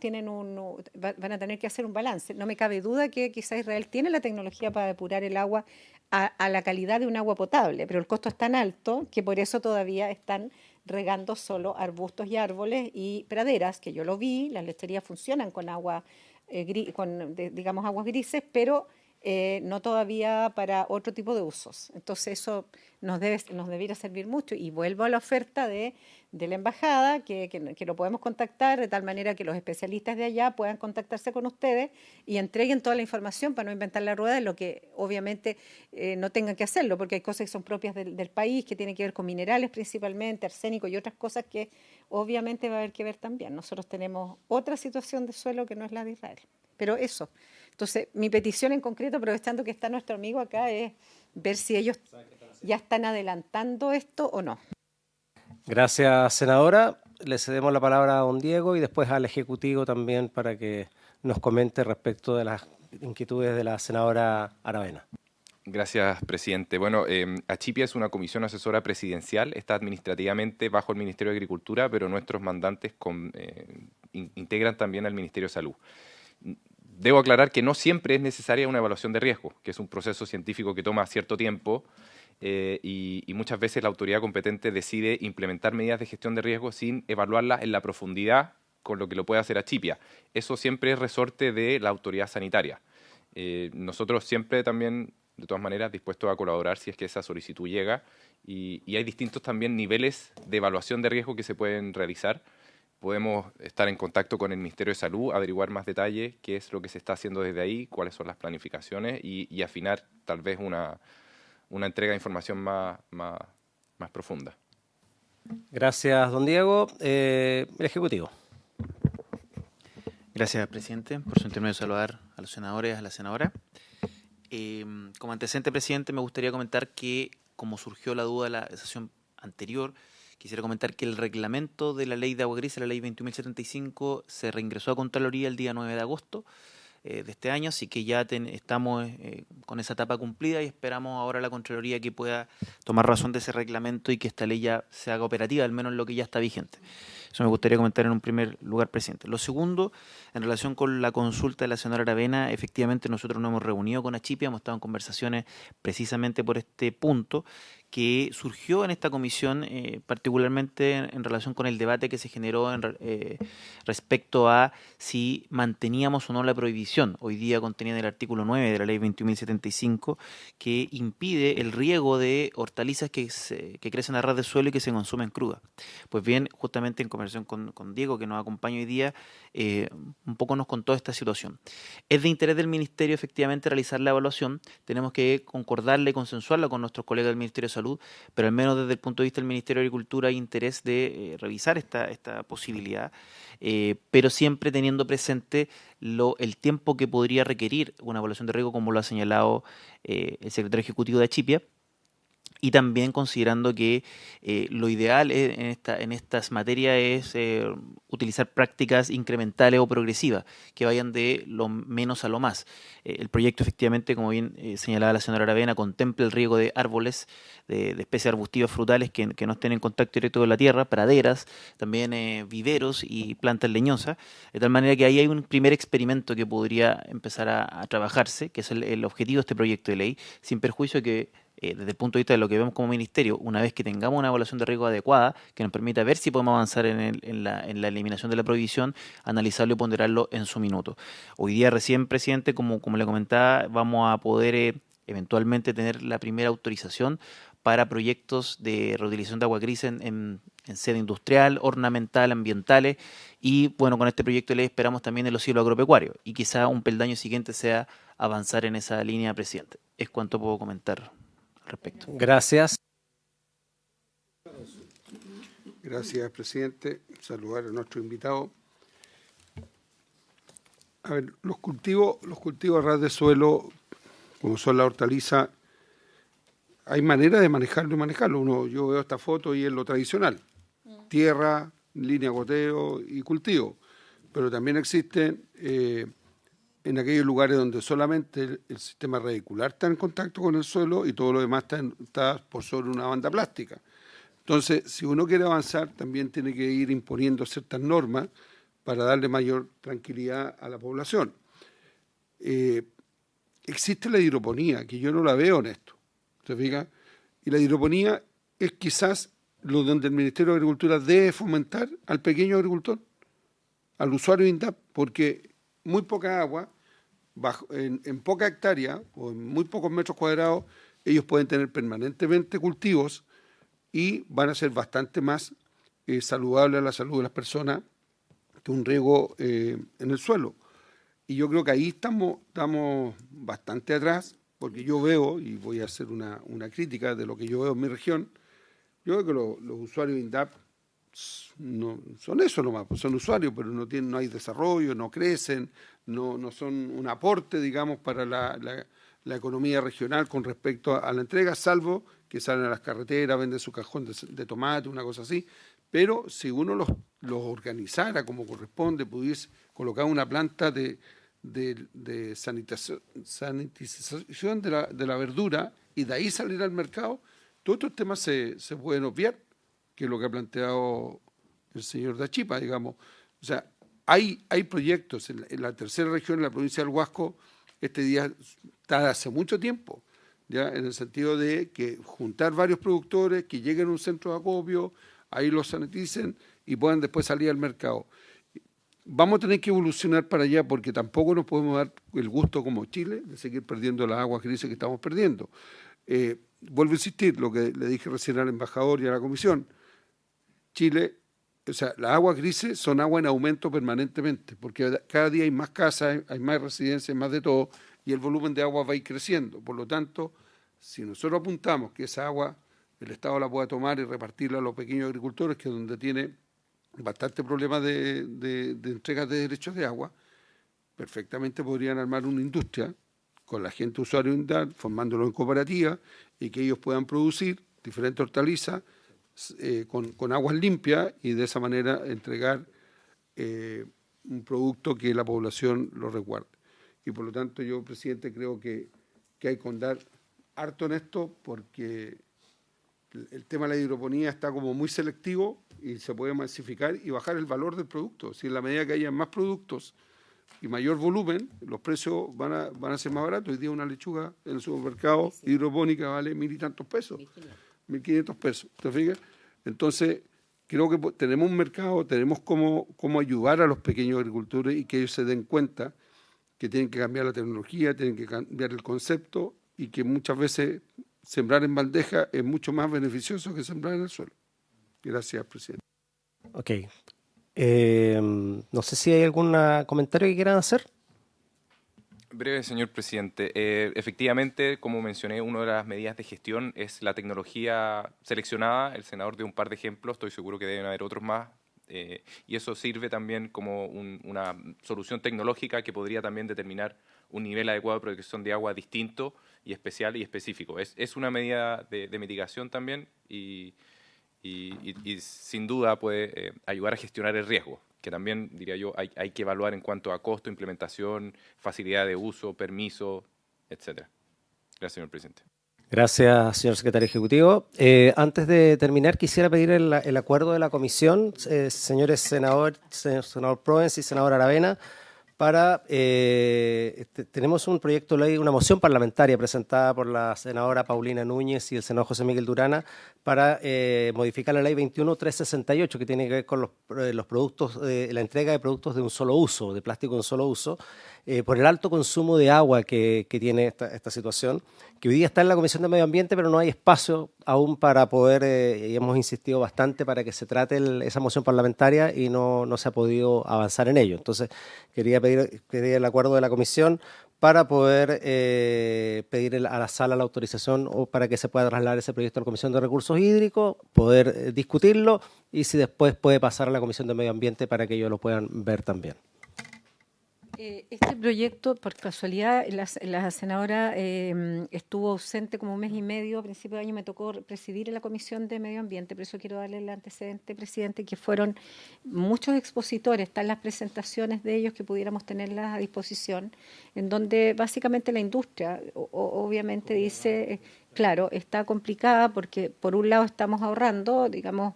van a tener que hacer un balance. No me cabe duda que quizá Israel tiene la tecnología para depurar el agua a la calidad de un agua potable, pero el costo es tan alto que por eso todavía están regando solo arbustos y árboles y praderas, que yo lo vi, las lecherías funcionan con agua, digamos, aguas grises, pero no todavía para otro tipo de usos. Entonces eso nos debiera servir mucho, y vuelvo a la oferta de la embajada, que lo podemos contactar de tal manera que los especialistas de allá puedan contactarse con ustedes y entreguen toda la información para no inventar la rueda, en lo que obviamente no tengan que hacerlo, porque hay cosas que son propias del país, que tienen que ver con minerales principalmente, arsénico y otras cosas que obviamente va a haber que ver también. Nosotros tenemos otra situación de suelo que no es la de Israel, pero eso. Entonces, mi petición en concreto, aprovechando que está nuestro amigo acá, es ver si ellos ya están adelantando esto o no. Gracias, senadora. Le cedemos la palabra a don Diego y después al Ejecutivo también para que nos comente respecto de las inquietudes de la senadora Aravena. Gracias, presidente. Bueno, Achipia es una comisión asesora presidencial, está administrativamente bajo el Ministerio de Agricultura, pero nuestros mandantes integran también al Ministerio de Salud. Debo aclarar que no siempre es necesaria una evaluación de riesgo, que es un proceso científico que toma cierto tiempo, y muchas veces la autoridad competente decide implementar medidas de gestión de riesgo sin evaluarlas en la profundidad con lo que lo puede hacer Achipia. Eso siempre es resorte de la autoridad sanitaria. Nosotros siempre también, de todas maneras, dispuestos a colaborar si es que esa solicitud llega, y hay distintos también niveles de evaluación de riesgo que se pueden realizar. Podemos estar en contacto con el Ministerio de Salud, averiguar más detalles, qué es lo que se está haciendo desde ahí, cuáles son las planificaciones y afinar tal vez una entrega de información más profunda. Gracias, don Diego. El Ejecutivo. Gracias, presidente. Por su intermedio, saludar a los senadores, a la senadora. Como antecedente, presidente, me gustaría comentar que, como surgió la duda de la sesión anterior, quisiera comentar que el reglamento de la ley de agua gris, la ley 21.075, se reingresó a Contraloría el día 9 de agosto de este año, así que ya estamos con esa etapa cumplida y esperamos ahora la Contraloría que pueda tomar razón de ese reglamento y que esta ley ya se haga operativa, al menos en lo que ya está vigente. Eso me gustaría comentar en un primer lugar, presidente. Lo segundo, en relación con la consulta de la señora Aravena, efectivamente nosotros nos hemos reunido con Achipia, hemos estado en conversaciones precisamente por este punto que surgió en esta comisión, particularmente en relación con el debate que se generó respecto a si manteníamos o no la prohibición, hoy día contenida en el artículo 9 de la ley 21.075, que impide el riego de hortalizas que crecen a ras de suelo y que se consumen crudas. Pues bien, justamente en conversación con Diego, que nos acompaña hoy día, un poco nos contó esta situación. Es de interés del Ministerio efectivamente realizar la evaluación, tenemos que concordarla y consensuarla con nuestros colegas del Ministerio de Salud, pero al menos desde el punto de vista del Ministerio de Agricultura hay interés de revisar esta posibilidad, pero siempre teniendo presente el tiempo que podría requerir una evaluación de riesgo, como lo ha señalado el secretario ejecutivo de Achipia, y también considerando que lo ideal en estas materias es utilizar prácticas incrementales o progresivas, que vayan de lo menos a lo más. El proyecto efectivamente, como bien señalaba la señora Aravena, contempla el riego de árboles, de especies arbustivas frutales que no estén en contacto directo con la tierra, praderas, también viveros y plantas leñosas, de tal manera que ahí hay un primer experimento que podría empezar a trabajarse, que es el objetivo de este proyecto de ley, sin perjuicio de que desde el punto de vista de lo que vemos como ministerio, una vez que tengamos una evaluación de riesgo adecuada, que nos permita ver si podemos avanzar en la eliminación de la prohibición, analizarlo y ponderarlo en su minuto. Hoy día recién, presidente, como le comentaba, vamos a poder eventualmente tener la primera autorización para proyectos de reutilización de agua gris en sede industrial, ornamental, ambientales, y bueno, con este proyecto de ley esperamos también el osilo agropecuario, y quizá un peldaño siguiente sea avanzar en esa línea, presidente. Es cuanto puedo comentar respecto. Gracias. Gracias, presidente. Saludar a nuestro invitado. A ver, los cultivos a ras de suelo, como son la hortaliza, hay manera de manejarlo y manejarlo. Yo veo esta foto y es lo tradicional. Tierra, línea de goteo y cultivo. Pero también existen en aquellos lugares donde solamente el sistema radicular está en contacto con el suelo y todo lo demás está por sobre una banda plástica. Entonces, si uno quiere avanzar, también tiene que ir imponiendo ciertas normas para darle mayor tranquilidad a la población. Existe la hidroponía, que yo no la veo en esto, ¿se fija? Y la hidroponía es quizás lo donde el Ministerio de Agricultura debe fomentar al pequeño agricultor, al usuario INDAP, porque muy poca agua, en poca hectárea o en muy pocos metros cuadrados, ellos pueden tener permanentemente cultivos y van a ser bastante más saludables a la salud de las personas que un riego en el suelo. Y yo creo que ahí estamos bastante atrás, porque yo veo, y voy a hacer una crítica de lo que yo veo en mi región, yo veo que los usuarios INDAP no son eso nomás, pues son usuarios, pero no hay desarrollo, no crecen, no son un aporte, digamos, para la economía regional con respecto a la entrega, salvo que salen a las carreteras, venden su cajón de tomate, una cosa así. Pero si uno los organizara como corresponde, pudiese colocar una planta de sanitización de la verdura y de ahí salir al mercado, todos estos temas se pueden obviar, que es lo que ha planteado el señor de Achipa, digamos. O sea, hay proyectos en la tercera región, en la provincia del Huasco, este día está hace mucho tiempo, ¿ya? En el sentido de que juntar varios productores que lleguen a un centro de acopio, ahí los saniticen y puedan después salir al mercado. Vamos a tener que evolucionar para allá porque tampoco nos podemos dar el gusto como Chile de seguir perdiendo las aguas grises que estamos perdiendo. Vuelvo a insistir, lo que le dije recién al embajador y a la comisión, Chile, o sea, las aguas grises son agua en aumento permanentemente, porque cada día hay más casas, hay más residencias, más de todo, y el volumen de agua va a ir creciendo. Por lo tanto, si nosotros apuntamos que esa agua el Estado la pueda tomar y repartirla a los pequeños agricultores, que es donde tiene bastante problemas de entregas de derechos de agua, perfectamente podrían armar una industria con la gente usuario unidad, formándolo en cooperativa y que ellos puedan producir diferentes hortalizas con aguas limpias y de esa manera entregar un producto que la población lo recuerde. Y por lo tanto yo, presidente, creo que hay que andar harto en esto porque el tema de la hidroponía está como muy selectivo y se puede masificar y bajar el valor del producto. Si en la medida que haya más productos y mayor volumen, los precios van a ser más baratos. Hoy día una lechuga en el supermercado hidropónica vale 1.000 y tantos pesos, 1.500 pesos. ¿Te fijas? Entonces, creo que tenemos un mercado, tenemos cómo ayudar a los pequeños agricultores y que ellos se den cuenta que tienen que cambiar la tecnología, tienen que cambiar el concepto y que muchas veces sembrar en bandeja es mucho más beneficioso que sembrar en el suelo. Gracias, presidente. Ok. No sé si hay algún comentario que quieran hacer. Breve, señor presidente. Efectivamente, como mencioné, una de las medidas de gestión es la tecnología seleccionada. El senador dio un par de ejemplos, estoy seguro que deben haber otros más. Y eso sirve también como una solución tecnológica que podría también determinar un nivel adecuado de protección de agua distinto y especial y específico. Es una medida de mitigación también y sin duda puede ayudar a gestionar el riesgo, que también, diría yo, hay que evaluar en cuanto a costo, implementación, facilidad de uso, permiso, etcétera. Gracias, señor presidente. Gracias, señor secretario ejecutivo. Antes de terminar, quisiera pedir el acuerdo de la comisión, señores senador Provence y senador Aravena, para tenemos un proyecto de ley, una moción parlamentaria presentada por la senadora Paulina Núñez y el senador José Miguel Durana para modificar la ley 21.368 que tiene que ver con los productos, la entrega de productos de un solo uso, de plástico de un solo uso, por el alto consumo de agua que tiene esta situación, que hoy día está en la Comisión de Medio Ambiente, pero no hay espacio aún para poder, y hemos insistido bastante para que se trate esa moción parlamentaria y no se ha podido avanzar en ello. Entonces, quería pedir el acuerdo de la Comisión para poder pedir a la sala la autorización o para que se pueda trasladar ese proyecto a la Comisión de Recursos Hídricos, poder discutirlo y si después puede pasar a la Comisión de Medio Ambiente para que ellos lo puedan ver también. Este proyecto, por casualidad, la senadora estuvo ausente como un mes y medio, a principio de año me tocó presidir en la Comisión de Medio Ambiente, por eso quiero darle el antecedente, presidente, que fueron muchos expositores, están las presentaciones de ellos que pudiéramos tenerlas a disposición, en donde básicamente la industria obviamente dice, claro, está complicada porque por un lado estamos ahorrando, digamos,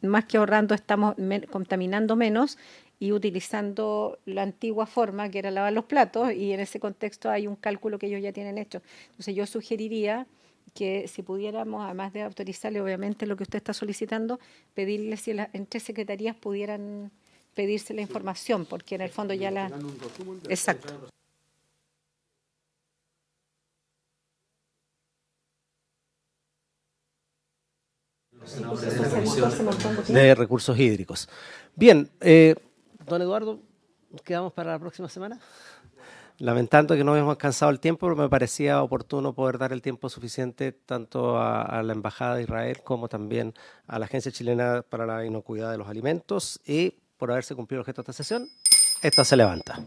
más que ahorrando estamos contaminando menos y utilizando la antigua forma que era lavar los platos y en ese contexto hay un cálculo que ellos ya tienen hecho. Entonces yo sugeriría que si pudiéramos, además de autorizarle obviamente lo que usted está solicitando, pedirle si entre secretarías pudieran pedirse la información, porque en el fondo ya la... Exacto. De recursos hídricos. Bien, don Eduardo, ¿nos quedamos para la próxima semana? Lamentando que no hemos alcanzado el tiempo, pero me parecía oportuno poder dar el tiempo suficiente tanto a la Embajada de Israel como también a la Agencia Chilena para la Inocuidad de los Alimentos y por haberse cumplido el objeto de esta sesión, esta se levanta.